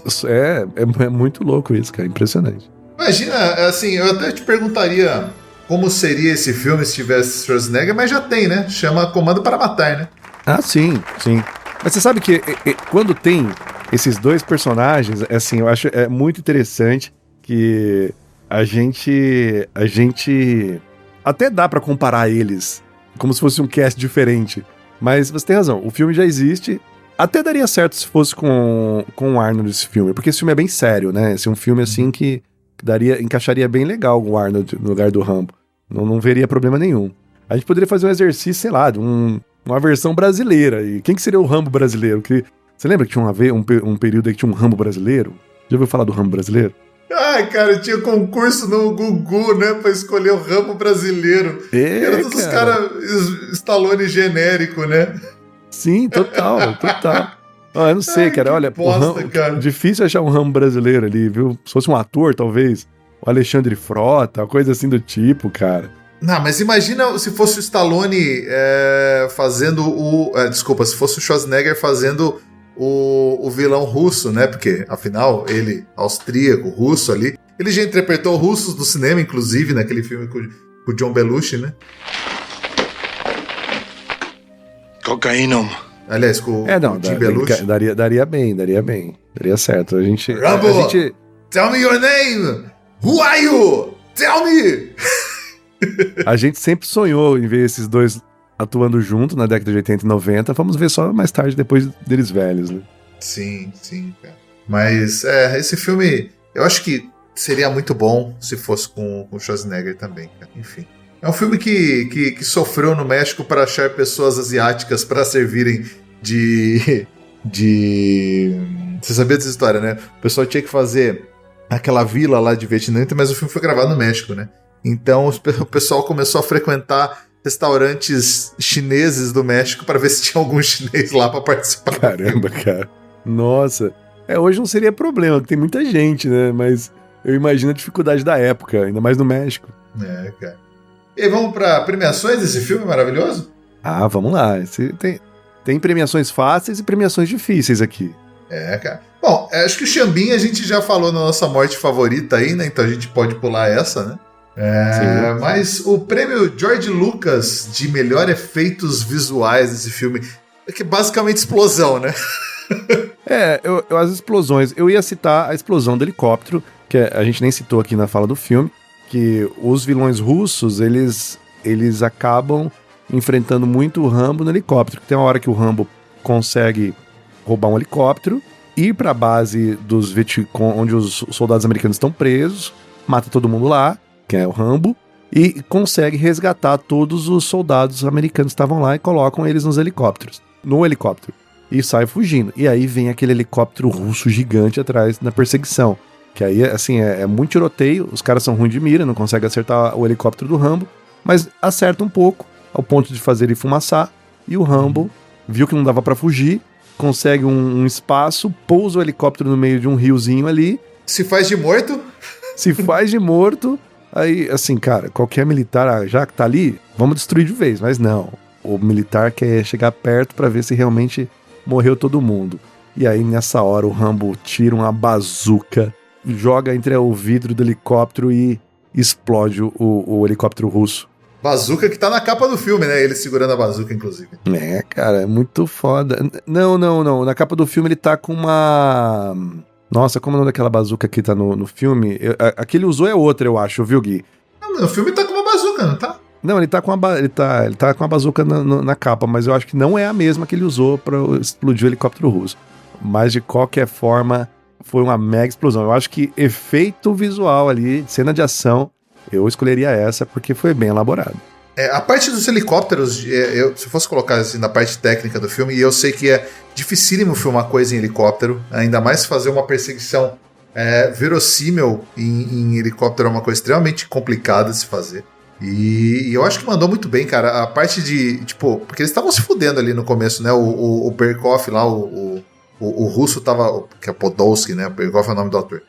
É muito louco isso, cara, impressionante. Imagina, assim, eu até te perguntaria como seria esse filme se tivesse Schwarzenegger, mas já tem, né? Chama Comando para Matar, né? Sim. Mas você sabe que quando tem esses dois personagens, assim, eu acho muito interessante que a gente até dá pra comparar eles como se fosse um cast diferente, mas você tem razão, o filme já existe, até daria certo se fosse com o Arnold esse filme, porque esse filme é bem sério, né? Esse é um filme assim que encaixaria bem legal o Arnold no lugar do Rambo, não veria problema nenhum. A gente poderia fazer um exercício, sei lá, de uma versão brasileira, e quem que seria o Rambo brasileiro? Você lembra que tinha um período aí que tinha um Rambo brasileiro? Já ouviu falar do Rambo brasileiro? Cara, tinha concurso no Gugu, né, pra escolher o Rambo brasileiro. Era todos os caras Stallone genérico, né? Sim, total. Eu não sei, cara, olha, cara. Difícil achar um Rambo brasileiro ali, viu? Se fosse um ator, talvez, o Alexandre Frota, coisa assim do tipo, cara. Não, mas imagina se fosse o Stallone fazendo desculpa, se fosse o Schwarzenegger fazendo o vilão russo, né? Porque, afinal, ele, austríaco, russo ali, ele já interpretou russos no cinema, inclusive, naquele filme com o John Belushi, né? Cocaína. Aliás, com o John Belushi. Daria bem. Daria certo. Rambo, tell me your name! Who are you? Tell me! A gente sempre sonhou em ver esses dois atuando junto na década de 80 e 90. Vamos ver só mais tarde, depois deles velhos, né? Sim, cara. Mas esse filme, eu acho que seria muito bom se fosse com o Schwarzenegger também, cara. Enfim. É um filme que sofreu no México para achar pessoas asiáticas para servirem de... Você sabia dessa história, né? O pessoal tinha que fazer aquela vila lá de Vietnã, mas o filme foi gravado no México, né? Então o pessoal começou a frequentar restaurantes chineses do México para ver se tinha algum chinês lá para participar. Caramba, cara. Nossa. Hoje não seria problema, tem muita gente, né? Mas eu imagino a dificuldade da época, ainda mais no México. Cara. E aí, vamos para premiações desse filme maravilhoso? Vamos lá. Tem premiações fáceis e premiações difíceis aqui. Cara. Bom, acho que o Xambin a gente já falou na nossa morte favorita aí, né? Então a gente pode pular essa, né? Mas o prêmio George Lucas de melhor efeitos visuais desse filme é que basicamente explosão, né? As explosões. Eu ia citar a explosão do helicóptero, que a gente nem citou aqui na fala do filme, que os vilões russos, eles acabam enfrentando muito o Rambo no helicóptero. Tem uma hora que o Rambo consegue roubar um helicóptero, ir para a base onde os soldados americanos estão presos, mata todo mundo lá, que é o Rambo, e consegue resgatar todos os soldados americanos que estavam lá e colocam eles no helicóptero, e sai fugindo. E aí vem aquele helicóptero russo gigante atrás na perseguição, que aí, assim, é muito tiroteio, os caras são ruins de mira, não conseguem acertar o helicóptero do Rambo, mas acerta um pouco, ao ponto de fazer ele fumaçar, e o Rambo viu que não dava pra fugir, consegue um espaço, pousa o helicóptero no meio de um riozinho ali. Se faz de morto? Aí, assim, cara, qualquer militar, já que tá ali, vamos destruir de vez. Mas não, o militar quer chegar perto pra ver se realmente morreu todo mundo. E aí, nessa hora, o Rambo tira uma bazuca, joga entre o vidro do helicóptero e explode o helicóptero russo. Bazuca que tá na capa do filme, né? Ele segurando a bazuca, inclusive. Cara, é muito foda. Não. Na capa do filme ele tá com uma... Nossa, como é o nome daquela bazuca que tá no filme? A que ele usou é outra, eu acho, viu, Gui? No filme tá com uma bazuca, não tá? Não, ele tá com a bazuca na capa, mas eu acho que não é a mesma que ele usou pra explodir o helicóptero russo. Mas, de qualquer forma, foi uma mega explosão. Eu acho que efeito visual ali, cena de ação, eu escolheria essa porque foi bem elaborado. A parte dos helicópteros, se eu fosse colocar assim, na parte técnica do filme, e eu sei que é dificílimo filmar coisa em helicóptero, ainda mais fazer uma perseguição verossímil em helicóptero é uma coisa extremamente complicada de se fazer. E eu acho que mandou muito bem, cara. A parte de, tipo, porque eles estavam se fudendo ali no começo, né? O Perkoff lá, o russo tava, que é Podolsky, né? O Perkoff é o nome do ator.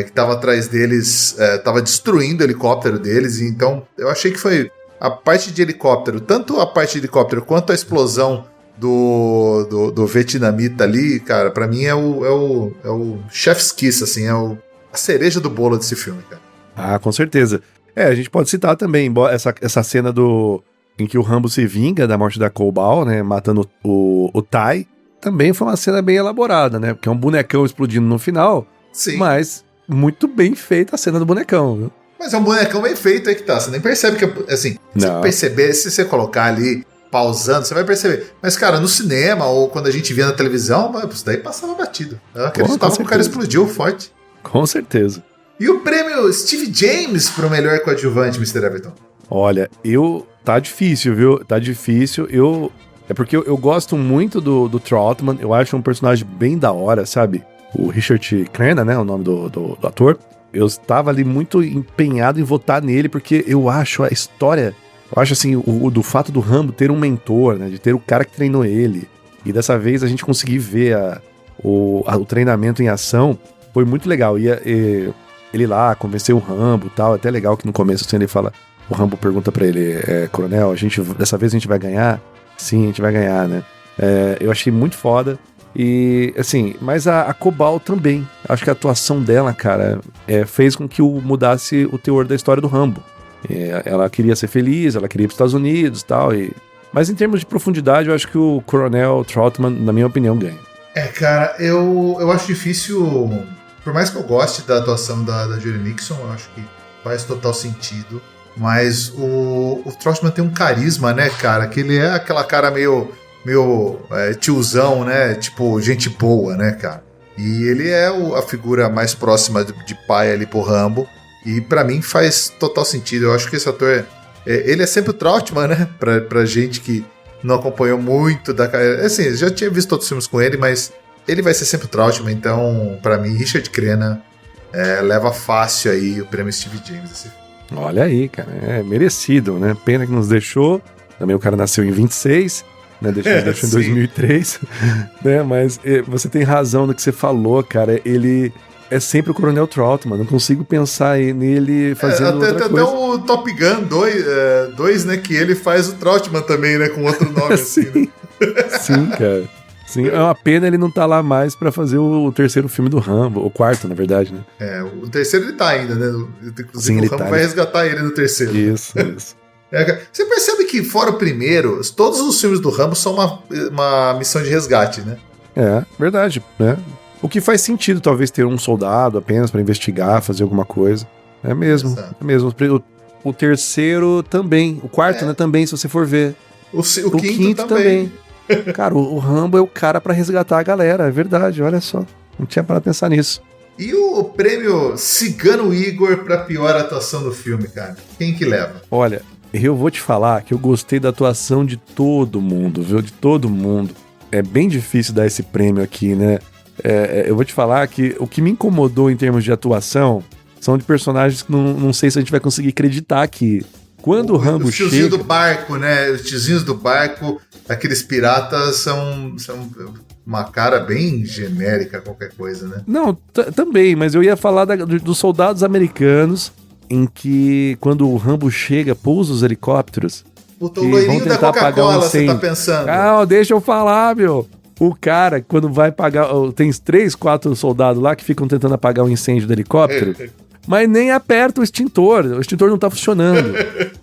Que tava atrás deles, tava destruindo o helicóptero deles. Então, eu achei que foi a parte de helicóptero, tanto a parte de helicóptero quanto a explosão do vietnamita ali, cara, pra mim é o chef's kiss, assim, a cereja do bolo desse filme, cara. Ah, com certeza. A gente pode citar também essa cena em que o Rambo se vinga da morte da Cobal, né, matando o Tai, também foi uma cena bem elaborada, né, porque é um bonecão explodindo no final, sim, mas muito bem feita a cena do bonecão, viu? Mas é um bonecão bem feito aí que tá, você nem percebe que, assim, se perceber, se você colocar ali, pausando, você vai perceber. Mas, cara, no cinema, ou quando a gente via na televisão, isso daí passava batido. Eu acreditava que o cara explodiu forte. Com certeza. E o prêmio Steve James pro melhor coadjuvante, Mr. Everton? Olha, tá difícil, viu? Tá difícil. É porque eu gosto muito do Trautmann, eu acho um personagem bem da hora, sabe? O Richard Crenna, né? O nome do ator. Eu estava ali muito empenhado em votar nele, porque eu acho a história... Eu acho assim, do fato do Rambo ter um mentor, né? De ter o cara que treinou ele. E dessa vez a gente conseguir ver o treinamento em ação, foi muito legal. Ele lá, convenceu o Rambo e tal. Até legal que no começo assim, ele fala... O Rambo pergunta pra ele, coronel, dessa vez a gente vai ganhar? Sim, a gente vai ganhar, né? Eu achei muito foda. E, assim, mas a Cobal também. Acho que a atuação dela, cara, fez com que mudasse o teor da história do Rambo. Ela queria ser feliz, ela queria ir para os Estados Unidos e tal. Mas em termos de profundidade, eu acho que o Coronel Trautmann, na minha opinião, ganha. Cara, eu acho difícil. Por mais que eu goste da atuação da Julie Nixon, eu acho que faz total sentido. Mas o Trautmann tem um carisma, né, cara? Que ele é aquela cara meio tiozão, né? Tipo, gente boa, né, cara? E ele é a figura mais próxima de pai ali pro Rambo. E pra mim faz total sentido. Eu acho que esse ator, ele é sempre o Trautmann, né? Pra gente que não acompanhou muito da carreira. Assim, já tinha visto outros filmes com ele, mas ele vai ser sempre o Trautmann. Então, pra mim, Richard Crenna leva fácil aí o prêmio Steve James. Esse filme. Olha aí, cara. É merecido, né? Pena que nos deixou. Também o cara nasceu em 26, né? Deixou em 2003, né? Mas você tem razão no que você falou, cara. Ele... é sempre o Coronel Trautmann, não consigo pensar nele fazendo outra coisa. Até o Top Gun 2, né, que ele faz o Trautmann também, né, com outro nome assim, né? Sim, cara. Sim, é uma pena ele não tá lá mais pra fazer o terceiro filme do Rambo, o quarto, na verdade, né? O terceiro ele tá ainda, né? Inclusive sim, o Rambo vai resgatar ele no terceiro. Isso. Você percebe que, fora o primeiro, todos os filmes do Rambo são uma missão de resgate, né? Verdade, né? O que faz sentido, talvez, ter um soldado apenas pra investigar, fazer alguma coisa. É mesmo, exato. É mesmo. O terceiro também. O quarto, né, também, se você for ver. O quinto também. Cara, o Rambo é o cara pra resgatar a galera, é verdade, olha só. Não tinha parado pra pensar nisso. E o prêmio Cigano Igor pra pior atuação do filme, cara? Quem que leva? Olha, eu vou te falar que eu gostei da atuação de todo mundo, viu? De todo mundo. É bem difícil dar esse prêmio aqui, né? Eu vou te falar que o que me incomodou em termos de atuação são de personagens que não sei se a gente vai conseguir acreditar aqui. Quando o Rambo chega... Os tiozinhos do barco, né? Os tiozinhos do barco, aqueles piratas são uma cara bem genérica, qualquer coisa, né? Não, também, mas eu ia falar dos soldados americanos, em que quando o Rambo chega, pousa os helicópteros... Puta, o loirinho da Coca-Cola, você tá pensando? Deixa eu falar, meu... O cara, quando vai apagar... Tem 3, 4 soldados lá que ficam tentando apagar o incêndio do helicóptero, mas nem aperta o extintor não tá funcionando.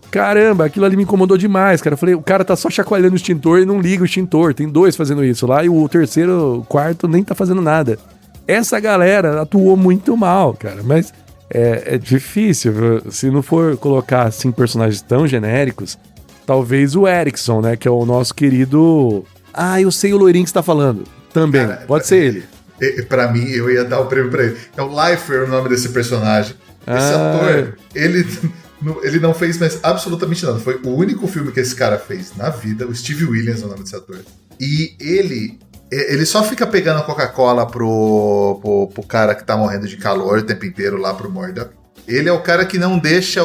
Caramba, aquilo ali me incomodou demais, cara. Eu falei, o cara tá só chacoalhando o extintor e não liga o extintor. Tem 2 fazendo isso lá e o terceiro, o quarto nem tá fazendo nada. Essa galera atuou muito mal, cara, mas é difícil. Se não for colocar, assim, personagens tão genéricos, talvez o Erickson, né, que é o nosso querido... eu sei o loirinho que você tá falando. Também, cara, pode ser ele. Pra mim, eu ia dar o prêmio pra ele. É o Lifer, o nome desse personagem. Esse ator, ele Ele não fez mais absolutamente nada. Foi o único filme que esse cara fez na vida. O Steve Williams é o nome desse ator. E ele só fica pegando a Coca-Cola pro cara que tá morrendo de calor o tempo inteiro lá pro Murdoch. Ele é o cara que não deixa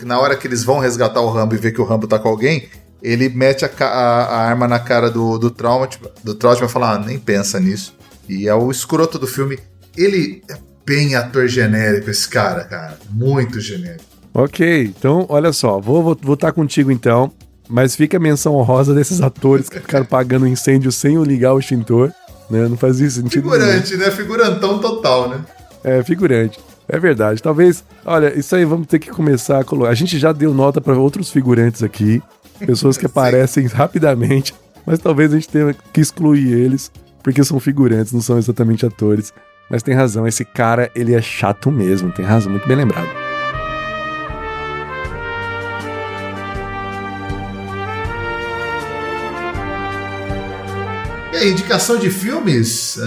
na hora que eles vão resgatar o Rambo e ver que o Rambo tá com alguém, ele mete a arma na cara do Trautmann e fala, nem pensa nisso. E é o escroto do filme. Ele é bem ator genérico, esse cara. Muito genérico. Ok, então, olha só, vou estar contigo então, mas fica a menção honrosa desses atores que ficaram pagando incêndio sem ligar o extintor, né? Não faz isso sentido. Figurante, né? Figurantão total, né? É, figurante. É verdade. Talvez, olha, isso aí vamos ter que começar a colocar. A gente já deu nota para outros figurantes aqui, pessoas que aparecem rapidamente, mas talvez a gente tenha que excluir eles, porque são figurantes, não são exatamente atores. Mas tem razão, esse cara, ele é chato mesmo, tem razão, muito bem lembrado. E a indicação de filmes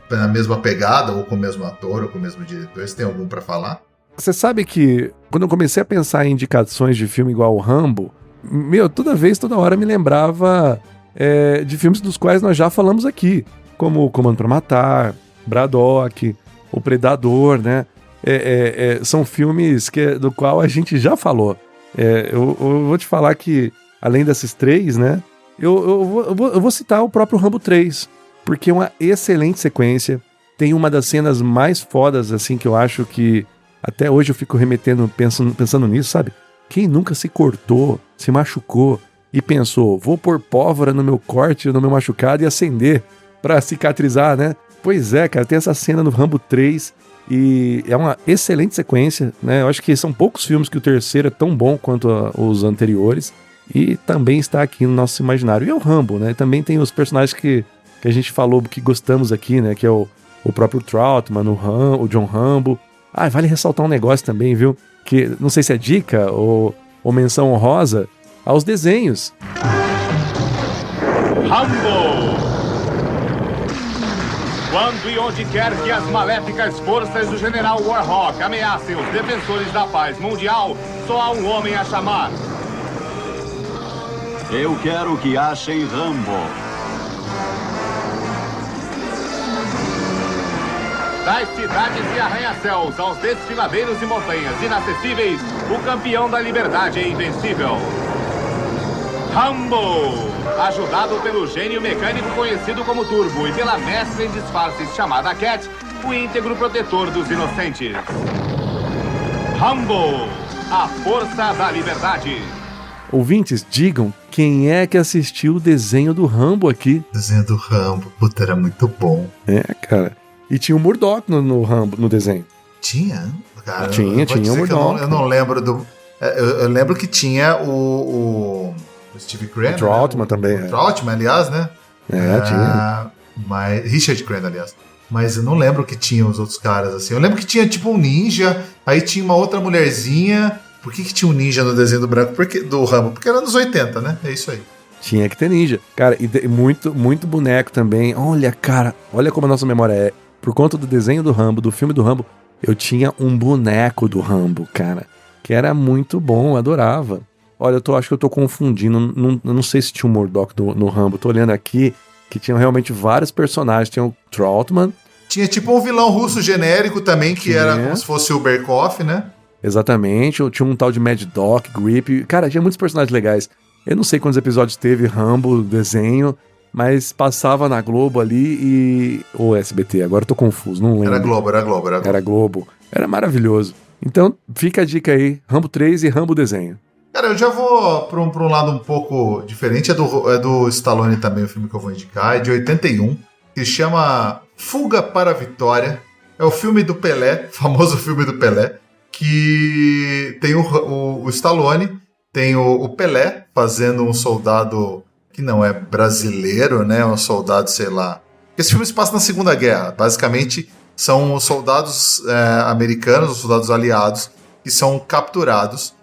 na mesma pegada, ou com o mesmo ator, ou com o mesmo diretor, você tem algum pra falar? Você sabe que quando eu comecei a pensar em indicações de filme igual o Rambo, toda hora me lembrava de filmes dos quais nós já falamos aqui, como Comando pra Matar, Braddock, O Predador, né? São filmes do qual a gente já falou. Eu vou te falar que, além desses três, né? Eu vou citar o próprio Rambo 3, porque é uma excelente sequência. Tem uma das cenas mais fodas, assim, que eu acho que até hoje eu fico remetendo, pensando nisso, sabe? Quem nunca se cortou, se machucou e pensou, vou pôr pólvora no meu corte, no meu machucado e acender pra cicatrizar, né? Pois é, cara, tem essa cena no Rambo 3 e é uma excelente sequência, né? Eu acho que são poucos filmes que o terceiro é tão bom quanto os anteriores e também está aqui no nosso imaginário. E é o Rambo, né? Também tem os personagens que a gente falou que gostamos aqui, né? Que é o próprio Trautmann, o John Rambo. Ah, vale ressaltar um negócio também, viu? Que não sei se é dica ou menção honrosa aos desenhos. Rambo! Quando e onde quer que as maléficas forças do General Warhawk ameacem os defensores da paz mundial, só há um homem a chamar. Eu quero que achem Rambo. Das cidades e arranha-céus aos desfiladeiros e montanhas inacessíveis, o campeão da liberdade é invencível. Rambo! Ajudado pelo gênio mecânico conhecido como Turbo e pela mestra em disfarces chamada Cat, o íntegro protetor dos inocentes. Rambo! A força da liberdade. Ouvintes, digam quem é que assistiu o desenho do Rambo aqui. Desenho do Rambo, puta, era muito bom. Cara. E tinha o Murdoch no Rambo, no desenho. Tinha? Cara, tinha o Murdoch. Eu não lembro do... Eu lembro que tinha o Steve Crenna. O Trautmann, né? Também. O Trautmann, aliás, né? Tinha. Richard Crenna, aliás. Mas eu não lembro que tinha os outros caras, assim. Eu lembro que tinha, tipo, um ninja, aí tinha uma outra mulherzinha. Por que tinha um ninja no desenho do Rambo? Porque era nos 80, né? É isso aí. Tinha que ter ninja. Cara, e muito, muito boneco também. Olha, cara, olha como a nossa memória é. Por conta do desenho do Rambo, do filme do Rambo, eu tinha um boneco do Rambo, cara, que era muito bom, eu adorava. Olha, acho que eu tô confundindo, não sei se tinha um Murdoch no Rambo, tô olhando aqui, que tinham realmente vários personagens, tinha o Trautmann. Tinha tipo um vilão russo genérico também, que era como se fosse o Berkoff, né? Exatamente, tinha um tal de Mad Dog, Grip, cara, tinha muitos personagens legais. Eu não sei quantos episódios teve Rambo, desenho, mas passava na Globo ali ou SBT, agora eu tô confuso, não lembro. Era Globo. Era maravilhoso. Então, fica a dica aí, Rambo 3 e Rambo desenho. Cara, eu já vou pra um lado um pouco diferente, é do Stallone também, o filme que eu vou indicar, é de 81, que chama Fuga para a Vitória. É o filme do Pelé, famoso filme do Pelé, que tem o Stallone, tem o Pelé fazendo um soldado que não é brasileiro, né? Um soldado, sei lá. Esse filme se passa na Segunda Guerra. Basicamente, são os soldados americanos, os soldados aliados, que são capturados.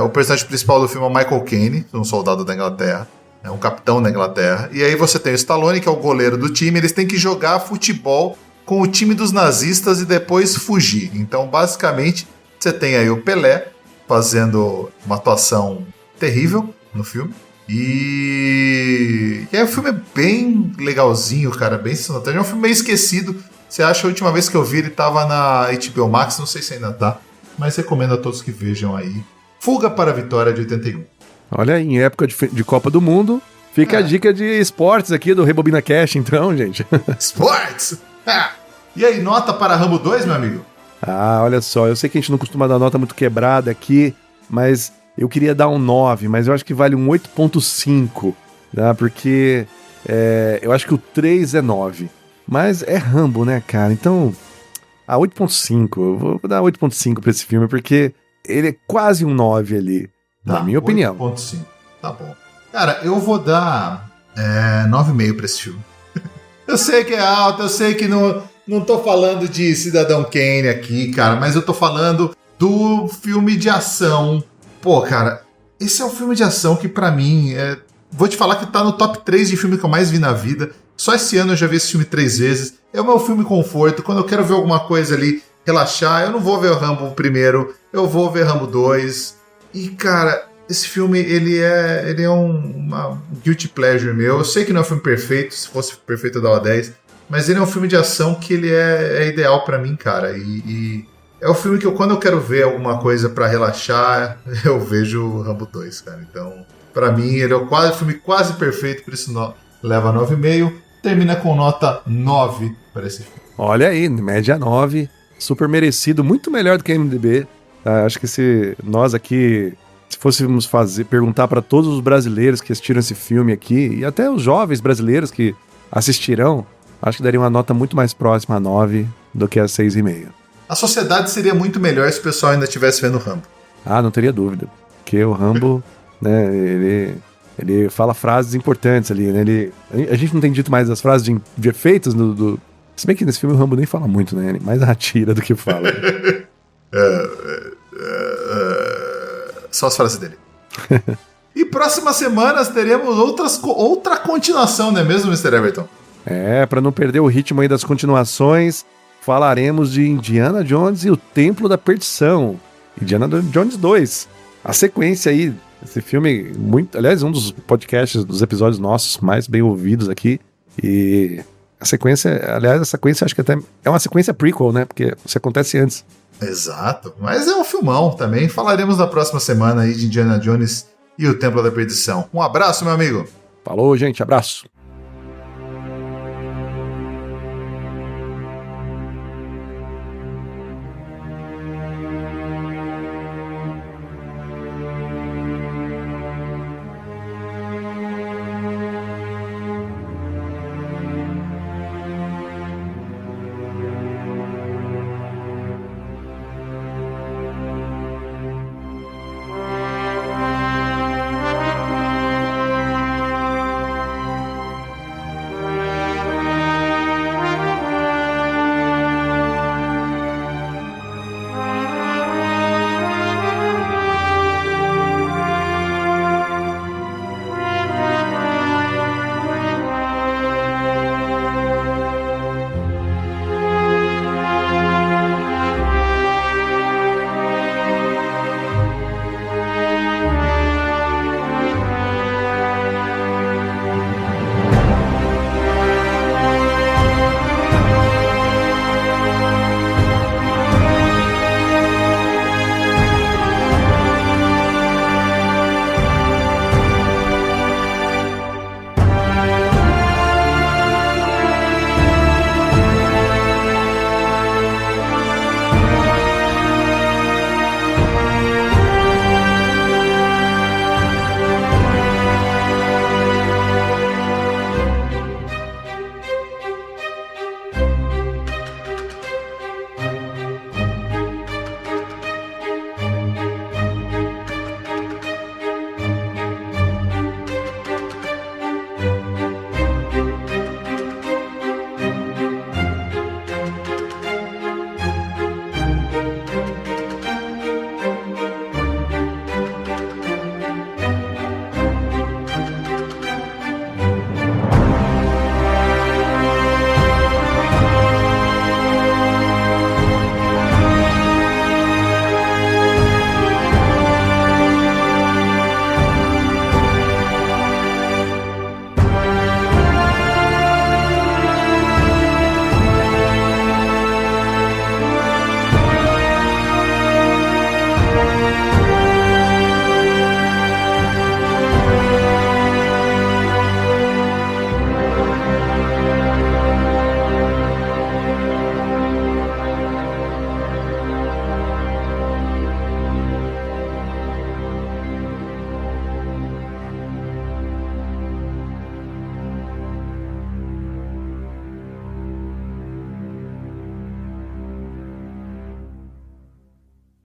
O personagem principal do filme é o Michael Caine, um soldado da Inglaterra, um capitão da Inglaterra. E aí você tem o Stallone, que é o goleiro do time. Eles têm que jogar futebol com o time dos nazistas e depois fugir. Então, basicamente, Você tem aí o Pelé fazendo uma atuação terrível no filme. E aí o filme é bem legalzinho, cara, bem sensacional. É um filme meio esquecido. Você acha, a última vez que eu vi ele tava na HBO Max, não sei se ainda tá, mas recomendo a todos que vejam aí. Fuga para a Vitória, de 81. Olha aí, em época de Copa do Mundo, fica a dica de esportes aqui do Rebobina Cash, então, gente. Esportes! E aí, nota para Rambo 2, meu amigo? Ah, olha só, eu sei que a gente não costuma dar nota muito quebrada aqui, mas eu queria dar um 9, mas eu acho que vale um 8.5, tá? Porque eu acho que o 3 é 9. Mas é Rambo, né, cara? Então, 8.5. Eu vou dar 8.5 pra esse filme, porque ele é quase um 9 ali, na minha opinião. 8.5, tá bom. Cara, eu vou dar 9,5 pra esse filme. Eu sei que é alto, eu sei que não tô falando de Cidadão Kane aqui, cara, mas eu tô falando do filme de ação. Pô, cara, esse é um filme de ação que pra mim, vou te falar que tá no top 3 de filme que eu mais vi na vida. Só esse ano eu já vi esse filme 3 vezes. É o meu filme conforto. Quando eu quero ver alguma coisa ali, relaxar, eu não vou ver o Rambo primeiro, eu vou ver Rambo 2. E, cara, esse filme, ele é uma guilty pleasure meu. Eu sei que não é um filme perfeito, se fosse perfeito eu dava 10, mas ele é um filme de ação que ele é ideal pra mim, cara. E é o filme que quando eu quero ver alguma coisa pra relaxar, eu vejo o Rambo 2, cara. Então, pra mim, ele é o filme quase perfeito, por isso leva 9,5. Termina com nota 9 para esse filme. Olha aí, média 9, super merecido, muito melhor do que a MDB. Acho que se nós aqui, se fôssemos perguntar para todos os brasileiros que assistiram esse filme aqui, e até os jovens brasileiros que assistirão, acho que daria uma nota muito mais próxima a 9 do que a 6,5. A sociedade seria muito melhor se o pessoal ainda estivesse vendo o Rambo. Ah, não teria dúvida. Porque o Rambo, né, ele fala frases importantes ali, né? A gente não tem dito mais as frases de efeitos se bem que nesse filme o Rambo nem fala muito, né? Ele mais atira do que fala. Só as frases dele. E próximas semanas teremos outra continuação, não é mesmo, Mr. Everton? Pra não perder o ritmo aí das continuações, falaremos de Indiana Jones e o Templo da Perdição. Indiana Jones 2. A sequência aí, esse filme, aliás, um dos podcasts, dos episódios nossos mais bem ouvidos aqui. E essa sequência acho que até é uma sequência prequel, né? Porque isso acontece antes. Exato, mas é um filmão também. Falaremos na próxima semana aí de Indiana Jones e o Templo da Perdição. Um abraço, meu amigo. Falou, gente, abraço.